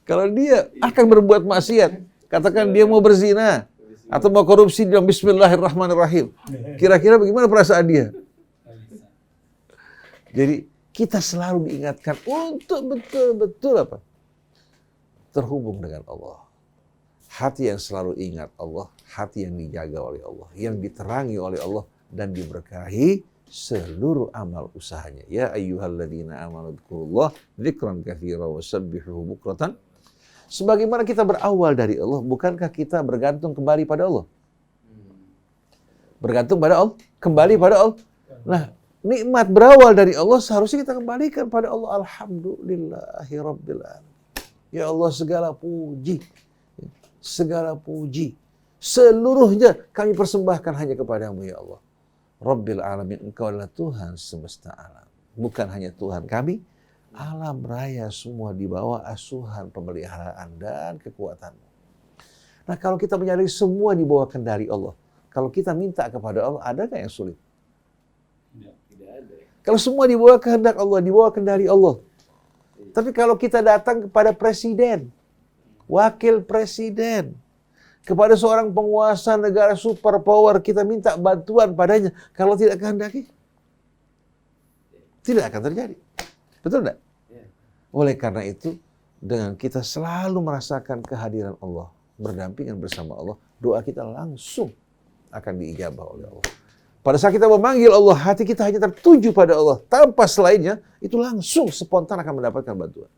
Kalau dia akan berbuat maksiat, katakan dia mau berzina atau mau korupsi dalam Bismillahirrahmanirrahim, kira-kira bagaimana perasaan dia? Jadi kita selalu diingatkan untuk betul-betul terhubung dengan Allah. Hati yang selalu ingat Allah, hati yang dijaga oleh Allah, yang diterangi oleh Allah dan diberkahi seluruh amal usahanya. Ya ayyuhalladzina amanu dzkurullah dzikran katsiran wasabbihuhu bukratan. Sebagaimana kita berawal dari Allah, bukankah kita bergantung kembali pada Allah? Bergantung pada Allah, kembali pada Allah. Nah, nikmat berawal dari Allah seharusnya kita kembalikan pada Allah. Alhamdulillahirabbil alamin. Ya Allah, segala puji seluruhnya kami persembahkan hanya kepadamu ya Allah. Rabbil alamin, engkau adalah Tuhan semesta alam. Bukan hanya Tuhan kami, alam raya semua di bawah asuhan, pemeliharaan dan kekuatanmu. Nah, kalau kita menyadari semua di bawah kendali Allah, kalau kita minta kepada Allah, ada nggak yang sulit? Tidak ada. Kalau semua di bawah kehendak Allah, di bawah kendali Allah. Tapi kalau kita datang kepada presiden, wakil presiden, kepada seorang penguasa negara superpower, kita minta bantuan padanya. Kalau tidak kehendaki, tidak akan terjadi. Betul tidak? Oleh karena itu, dengan kita selalu merasakan kehadiran Allah, berdampingan bersama Allah, doa kita langsung akan diijabah oleh Allah. Pada saat kita memanggil Allah, hati kita hanya tertuju pada Allah. Tanpa selainnya, itu langsung spontan akan mendapatkan bantuan.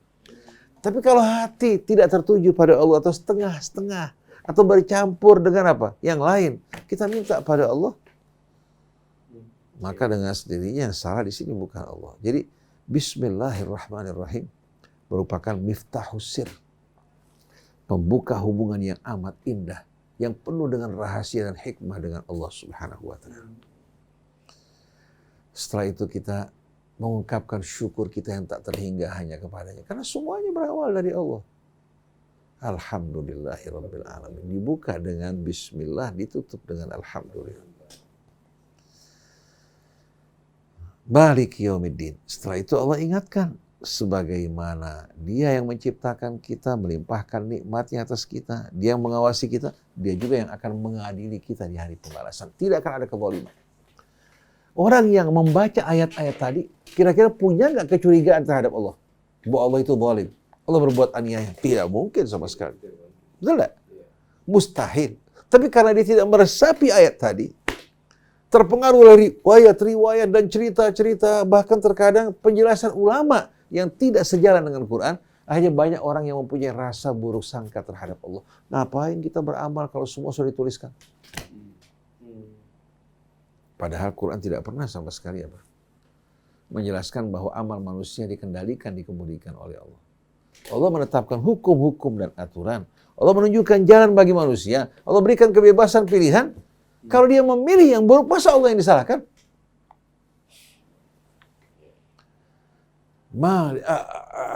Tapi kalau hati tidak tertuju pada Allah atau setengah-setengah, atau bercampur dengan yang lain, kita minta pada Allah, maka dengan sendirinya yang salah di sini bukan Allah. Jadi Bismillahirrahmanirrahim merupakan miftahus sir, pembuka hubungan yang amat indah, yang penuh dengan rahasia dan hikmah dengan Allah Subhanahu wa taala. Setelah itu kita mengungkapkan syukur kita yang tak terhingga hanya kepadanya, karena semuanya berawal dari Allah. Alhamdulillahirabbil alamin. Dibuka dengan bismillah, ditutup dengan alhamdulillah. Maliki yaumiddin. Setelah itu Allah ingatkan, sebagaimana Dia yang menciptakan kita, melimpahkan nikmatnya atas kita, Dia yang mengawasi kita, Dia juga yang akan mengadili kita di hari pembalasan. Tidak akan ada kezaliman. Orang yang membaca ayat-ayat tadi, kira-kira punya nggak kecurigaan terhadap Allah? Bahwa Allah itu zalim, Allah berbuat aniaya. Tidak mungkin sama sekali. Betul nggak? Mustahil. Tapi karena dia tidak meresapi ayat tadi, terpengaruh oleh riwayat-riwayat dan cerita-cerita, bahkan terkadang penjelasan ulama yang tidak sejalan dengan Quran, akhirnya banyak orang yang mempunyai rasa buruk sangka terhadap Allah. Ngapain kita beramal kalau semua sudah dituliskan? Padahal Quran tidak pernah sama sekali menjelaskan bahwa amal manusia dikendalikan, dikemudikan oleh Allah. Allah menetapkan hukum-hukum dan aturan. Allah menunjukkan jalan bagi manusia. Allah berikan kebebasan pilihan. Kalau dia memilih yang buruk, masa Allah yang disalahkan?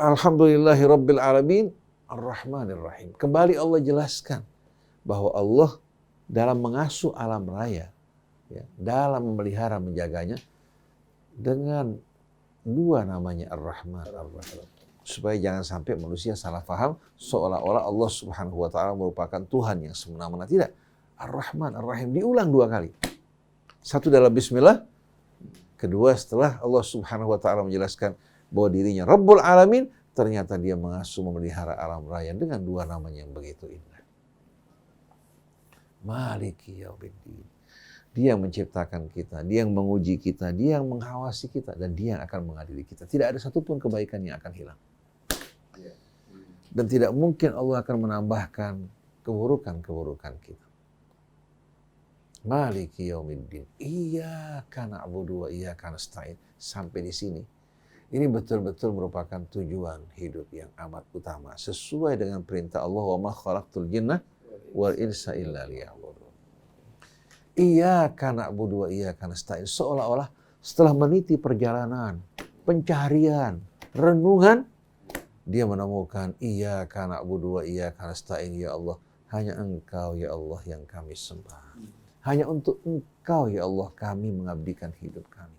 Alhamdulillahi Rabbil Alamin Ar-Rahmanir Rahim. Kembali Allah jelaskan bahwa Allah dalam mengasuh alam raya, ya, dalam memelihara, menjaganya, dengan dua namanya Ar-Rahman, Ar-Rahim. Supaya jangan sampai manusia salah paham seolah-olah Allah Subhanahu wa Ta'ala merupakan Tuhan yang semena-mena. Tidak. Ar-Rahman, Ar-Rahim diulang dua kali. Satu dalam Bismillah, kedua setelah Allah Subhanahu wa Ta'ala menjelaskan bahwa dirinya Rabbul Alamin, ternyata Dia mengasuh, memelihara alam raya dengan dua namanya yang begitu indah. Maliki yaumiddin. Dia yang menciptakan kita, Dia yang menguji kita, Dia yang mengawasi kita, dan Dia yang akan mengadili kita. Tidak ada satupun kebaikan yang akan hilang. Dan tidak mungkin Allah akan menambahkan keburukan-keburukan kita. Maliki yaumiddin. Iyyaka na'budu wa iyyaka nasta'in. Sampai di sini. Ini betul-betul merupakan tujuan hidup yang amat utama. Sesuai dengan perintah Allah, wa ma khalaqtul jinna wal insa illa liya'budun. Iyyaka na'budu wa iyyaka nasta'in. Seolah-olah setelah meniti perjalanan, pencarian, renungan, dia menemukan iyyaka na'budu wa iyyaka nasta'in, ya Allah, hanya Engkau ya Allah yang kami sembah. Hanya untuk Engkau ya Allah kami mengabdikan hidup kami.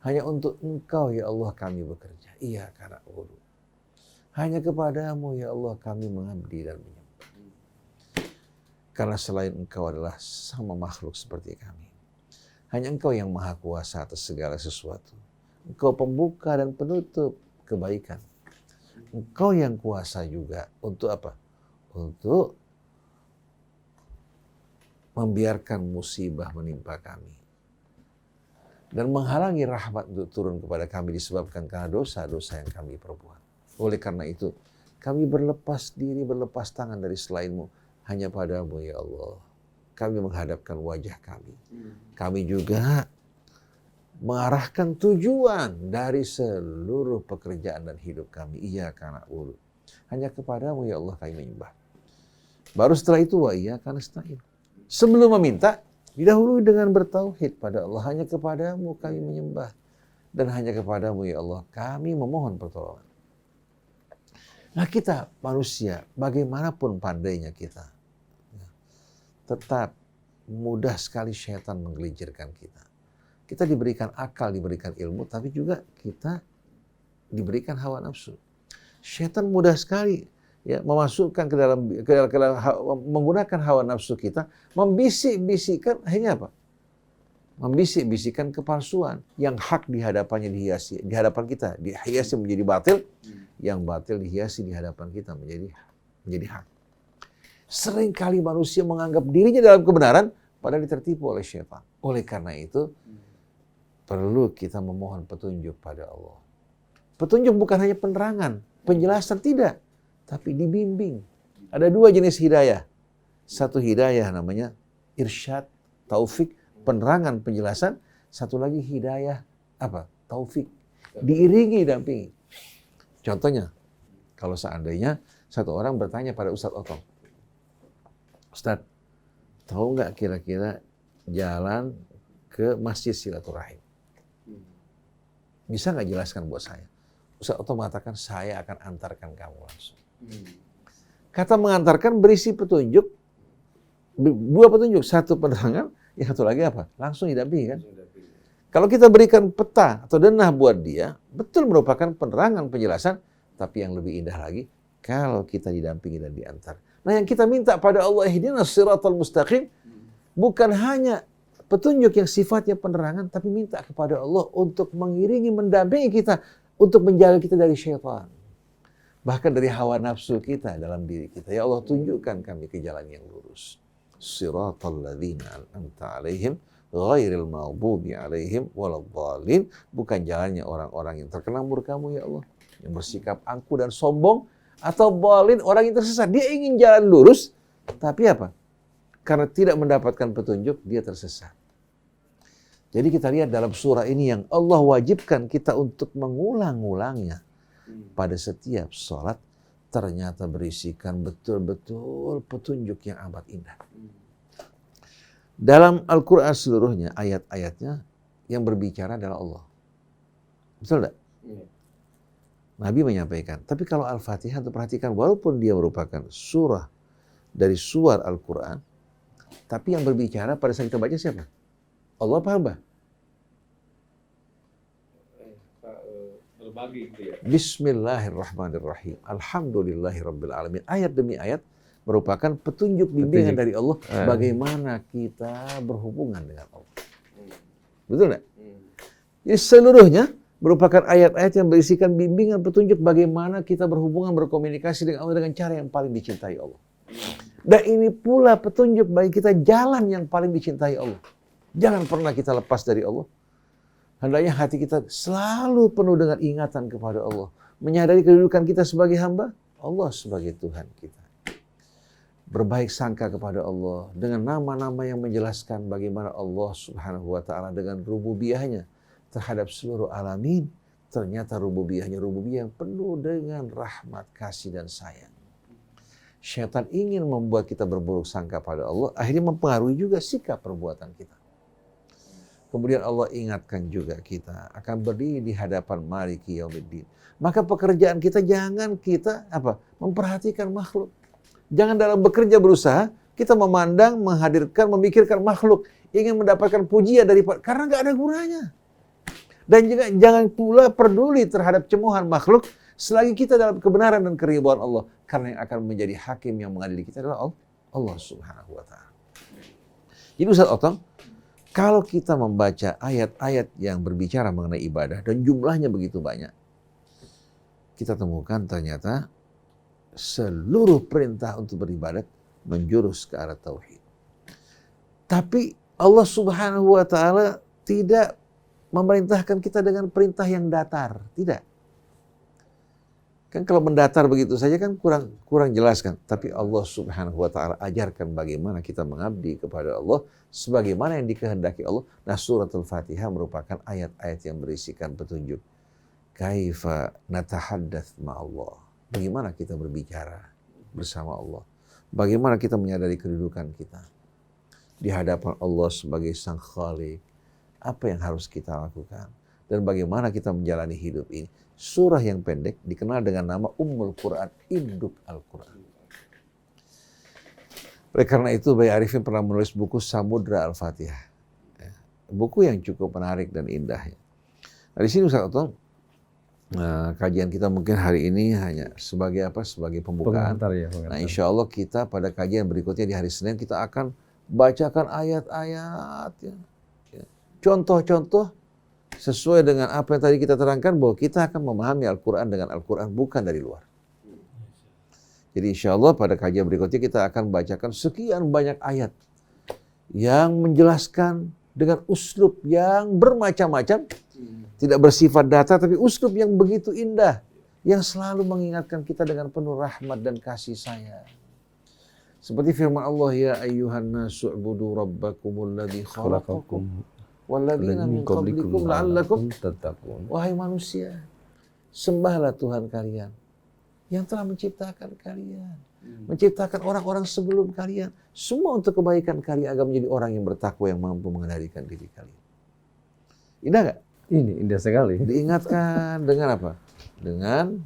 Hanya untuk Engkau ya Allah kami bekerja. Iyyaka na'budu. Hanya kepadamu ya Allah kami mengabdi dan menyembah. Karena selain Engkau adalah sama makhluk seperti kami. Hanya Engkau yang maha kuasa atas segala sesuatu. Engkau pembuka dan penutup kebaikan. Engkau yang kuasa juga untuk apa? Untuk membiarkan musibah menimpa kami. Dan menghalangi rahmat untuk turun kepada kami disebabkan karena dosa-dosa yang kami perbuat. Oleh karena itu, kami berlepas diri, berlepas tangan dari selainmu. Hanya padamu ya Allah. Kami menghadapkan wajah kami. Kami juga mengarahkan tujuan dari seluruh pekerjaan dan hidup kami. Iyyaka na'budu. Hanya kepadamu ya Allah kami menyembah. Baru setelah itu wa iyyaka nasta'in. Sebelum meminta, didahului dengan bertauhid pada Allah. Hanya kepadamu kami menyembah. Dan hanya kepadamu ya Allah kami memohon pertolongan. Nah kita manusia, bagaimanapun pandainya kita, tetap mudah sekali syaitan menggelincirkan kita. Kita diberikan akal, diberikan ilmu, tapi juga kita diberikan hawa nafsu. Syaitan mudah sekali ya memasukkan ke dalam menggunakan hawa nafsu kita, membisik-bisikkan akhirnya apa? Membisik-bisikkan kepalsuan yang hak di hadapannya dihiasi, di hadapan kita dihiasi menjadi batil, yang batil dihiasi di hadapan kita menjadi hak. Seringkali manusia menganggap dirinya dalam kebenaran padahal tertipu oleh syaitan. Oleh karena itu perlu kita memohon petunjuk pada Allah. Petunjuk bukan hanya penerangan, penjelasan tidak, tapi dibimbing. Ada dua jenis hidayah. Satu hidayah namanya irsyad, taufik, penerangan, penjelasan. Satu lagi hidayah apa? Taufik. Diiringi, dampingi. Contohnya, kalau seandainya satu orang bertanya pada Ustadz Otong, Ustadz, tahu nggak kira-kira jalan ke Masjid Silaturahim? Bisa nggak jelaskan buat saya? Ustadz Otong mengatakan, saya akan antarkan kamu langsung. Kata mengantarkan berisi petunjuk, dua petunjuk, satu penerangan, yang satu lagi apa? Langsung didampingi kan? Kalau kita berikan peta atau denah buat dia, betul merupakan penerangan, penjelasan, tapi yang lebih indah lagi, kalau kita didampingi dan diantar. Nah, yang kita minta pada Allah, ihdinas siratal mustaqim, bukan hanya petunjuk yang sifatnya penerangan, tapi minta kepada Allah untuk mengiringi, mendampingi kita, untuk menjaga kita dari syaitan. Bahkan dari hawa nafsu kita dalam diri kita. Ya Allah, tunjukkan kami ke jalan yang lurus. Siratal ladzina an'amta alaihim ghairil maghdubi alaihim waladhdallin, bukan jalannya orang-orang yang terkena murka-Mu ya Allah, yang bersikap angkuh dan sombong, atau dhalin, orang yang tersesat. Dia ingin jalan lurus, tapi apa? Karena tidak mendapatkan petunjuk, dia tersesat. Jadi kita lihat dalam surah ini yang Allah wajibkan kita untuk mengulang-ulangnya pada setiap sholat, ternyata berisikan betul-betul petunjuk yang amat indah. Dalam Al-Quran seluruhnya, ayat-ayatnya yang berbicara adalah Allah. Betul tidak? Nabi menyampaikan. Tapi kalau Al-Fatihah, perhatikan, walaupun dia merupakan surah dari suar Al-Quran, tapi yang berbicara pada saat kita baca siapa? Allah apa hamba? Bismillahirrahmanirrahim. Alhamdulillahirabbil alamin. Ayat demi ayat merupakan petunjuk bimbingan dari Allah bagaimana kita berhubungan dengan Allah. Betul enggak? Jadi seluruhnya merupakan ayat-ayat yang berisikan bimbingan petunjuk bagaimana kita berhubungan, berkomunikasi dengan Allah dengan cara yang paling dicintai Allah. Dan ini pula petunjuk bagi kita jalan yang paling dicintai Allah. Jangan pernah kita lepas dari Allah. Hendaknya hati kita selalu penuh dengan ingatan kepada Allah. Menyadari kedudukan kita sebagai hamba, Allah sebagai Tuhan kita. Berbaik sangka kepada Allah dengan nama-nama yang menjelaskan bagaimana Allah Subhanahu wa taala dengan rububiyahnya terhadap seluruh alamin. Ternyata rububiyahnya rububiyah yang penuh dengan rahmat, kasih dan sayang. Syaitan ingin membuat kita berburuk sangka pada Allah, akhirnya mempengaruhi juga sikap perbuatan kita. Kemudian Allah ingatkan juga kita akan berdiri di hadapan Maliki Yaumiddin. Maka pekerjaan kita jangan kita memperhatikan makhluk. Jangan dalam bekerja berusaha kita memandang, menghadirkan, memikirkan makhluk, ingin mendapatkan pujian karena nggak ada gunanya. Dan juga jangan pula peduli terhadap cemohan makhluk selagi kita dalam kebenaran dan keridhaan Allah, karena yang akan menjadi hakim yang mengadili kita adalah Allah Subhanahu wa taala. Jadi Ustaz Otong, kalau kita membaca ayat-ayat yang berbicara mengenai ibadah dan jumlahnya begitu banyak, kita temukan ternyata seluruh perintah untuk beribadat menjurus ke arah tauhid. Tapi Allah Subhanahu wa taala tidak memerintahkan kita dengan perintah yang datar, tidak. Kan kalau mendatar begitu saja kan kurang jelas kan. Tapi Allah Subhanahu wa taala ajarkan bagaimana kita mengabdi kepada Allah sebagaimana yang dikehendaki Allah. Nah, surat Al-Fatihah merupakan ayat-ayat yang berisikan petunjuk. Kaifa natahaddats ma'allah. Bagaimana kita berbicara bersama Allah. Bagaimana kita menyadari kedudukan kita di hadapan Allah sebagai Sang Khalik. Apa yang harus kita lakukan dan bagaimana kita menjalani hidup ini. Surah yang pendek dikenal dengan nama Ummul Quran, induk Al-Quran. Oleh karena itu, Bayi Arifin pernah menulis buku Samudra Al-Fatihah. Buku yang cukup menarik dan indah. Nah, di sini Ustaz Otong, kajian kita mungkin hari ini hanya sebagai sebagai pembukaan. Pengantar. Nah, insya Allah kita pada kajian berikutnya di hari Senin kita akan bacakan ayat-ayat, contoh-contoh sesuai dengan apa yang tadi kita terangkan, bahwa kita akan memahami Al-Quran dengan Al-Quran, bukan dari luar. Jadi insya Allah pada kajian berikutnya kita akan bacakan sekian banyak ayat yang menjelaskan dengan uslub yang bermacam-macam, tidak bersifat data, tapi uslub yang begitu indah, yang selalu mengingatkan kita dengan penuh rahmat dan kasih sayang. Seperti firman Allah, ya ayyuhan nasu ubudu rabbakumul ladzi khalaqakum walladzina min qablikum la'allakum tattaqun. Wahai manusia, sembahlah Tuhan kalian yang telah menciptakan kalian, menciptakan orang-orang sebelum kalian, semua untuk kebaikan kalian agar menjadi orang yang bertakwa yang mampu mengendalikan diri kalian. Indah nggak? Ini indah sekali. Diingatkan dengan apa? Dengan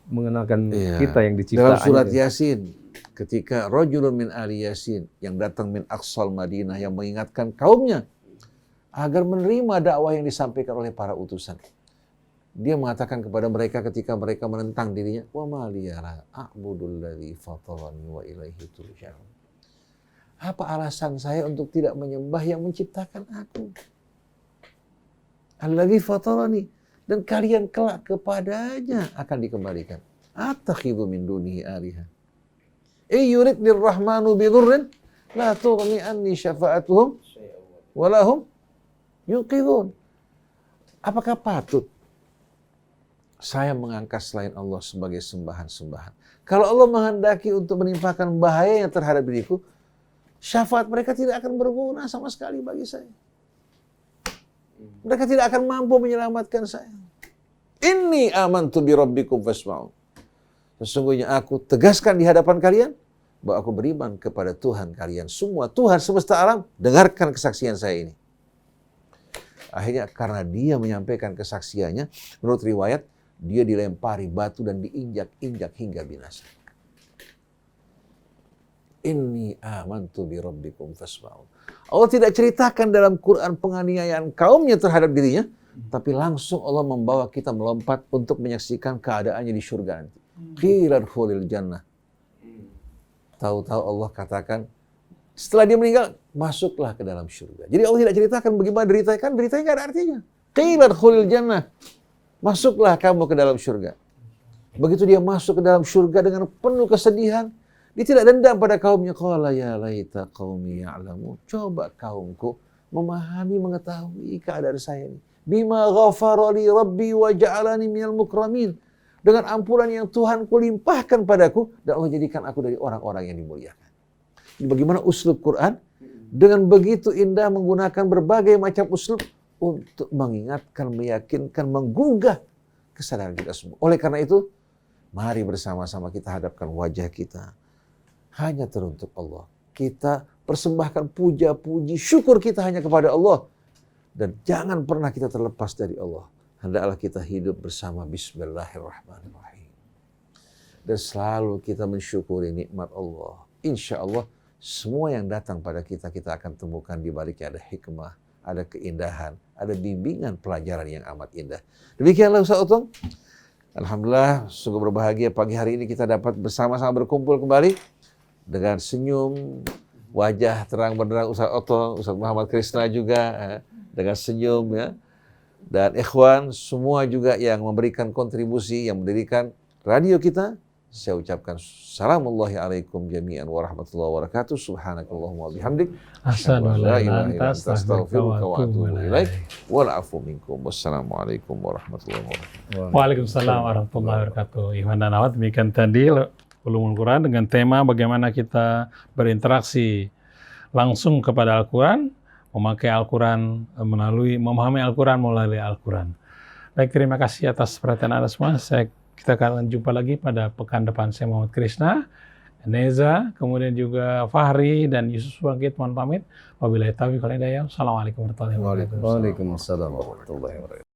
mengenalkan kita yang diciptaan. Dalam surat Yasin, ketika rajulun min ali Yasin yang datang min aqsal Madinah yang mengingatkan kaumnya agar menerima dakwah yang disampaikan oleh para utusan. Dia mengatakan kepada mereka ketika mereka menentang dirinya, wa ma liya la a'budul ladzi fatarani wa ilaihi turja'un. Apa alasan saya untuk tidak menyembah yang menciptakan aku? Alladzi fatarani, dan kalian kelak kepadanya akan dikembalikan. Attakhidhu min dunihi aliha. Yurid lirrahmanu bidurrin la tughni anni syafa'atuhum wa lahum yunqidhun. Apakah patut saya mengangkat selain Allah sebagai sembahan-sembahan? Kalau Allah menghendaki untuk menimpakan bahaya yang terhadap diriku, syafaat mereka tidak akan berguna sama sekali bagi saya. Mereka tidak akan mampu menyelamatkan saya. Inni amantu bi rabbikum fasma'un. Sesungguhnya aku tegaskan di hadapan kalian bahwa aku beriman kepada Tuhan kalian semua, Tuhan semesta alam, dengarkan kesaksian saya ini. Akhirnya karena dia menyampaikan kesaksiannya, menurut riwayat, dia dilempari batu dan diinjak-injak hingga binasa. Inni amantu bi rabbikum fasma'un. Allah tidak ceritakan dalam Quran penganiayaan kaumnya terhadap dirinya, tapi langsung Allah membawa kita melompat untuk menyaksikan keadaannya di surga nanti. Qila dkhulil jannah. Tahu-tahu Allah katakan, setelah dia meninggal, masuklah ke dalam surga. Jadi Allah tidak ceritakan bagaimana deritanya, kan deritanya nggak ada artinya. Qila dkhulil jannah. Masuklah kamu ke dalam surga. Begitu dia masuk ke dalam surga dengan penuh kesedihan, dia tidak dendam pada kaumnya. Qala ya laita qaumi ya'lamun. Coba kaumku memahami, mengetahui keadaan saya ini. Bima ghafara li rabbi wa ja'alani minal mukramin. Dengan ampunan yang Tuhanku limpahkan padaku, dan Allah jadikan aku dari orang-orang yang dimuliakan. Bagaimana uslub Quran? Dengan begitu indah menggunakan berbagai macam uslub untuk mengingatkan, meyakinkan, menggugah kesadaran kita semua. Oleh karena itu, mari bersama-sama kita hadapkan wajah kita hanya teruntuk Allah. Kita persembahkan puja-puji, syukur kita hanya kepada Allah. Dan jangan pernah kita terlepas dari Allah. Hendaklah kita hidup bersama Bismillahirrahmanirrahim. Dan selalu kita mensyukuri nikmat Allah. Insya Allah, semua yang datang pada kita, kita akan temukan di baliknya ada hikmah, ada keindahan, ada bimbingan pelajaran yang amat indah. Demikianlah Ustaz Otong. Alhamdulillah, sungguh berbahagia pagi hari ini kita dapat bersama-sama berkumpul kembali dengan senyum, wajah terang benderang Ustaz Otong, Ustaz Muhammad Krisna juga dengan senyum ya. Dan ikhwan semua juga yang memberikan kontribusi, yang mendirikan radio kita. Saya ucapkan salamullahi alaikum jami'an wa rahmatullahi wa barakatuh. Subhanakallahumma wa bihamdik. Asyhadu an la ilaha illa anta astaghfiruka wa atubu ilaik. Wal afu minkum. Wassalamualaikum warahmatullahi wabarakatuh. Waalaikumsalam warahmatullahi wabarakatuh. Ikhwan dan akhwat, demikian tadi Ulumul Quran dengan tema bagaimana kita berinteraksi langsung kepada Al-Quran, memakai Al-Quran memahami Al-Quran melalui Al-Quran. Baik, terima kasih atas perhatian Anda semua. Kita akan jumpa lagi pada pekan depan. Saya Muhammad Krisna, Neza, kemudian juga Fahri dan Yusuf Bangkit. Mohon pamit. Wabillahi taufiq wal hidayah. Assalamualaikum warahmatullahi wabarakatuh. Waalaikumsalam warahmatullahi wabarakatuh.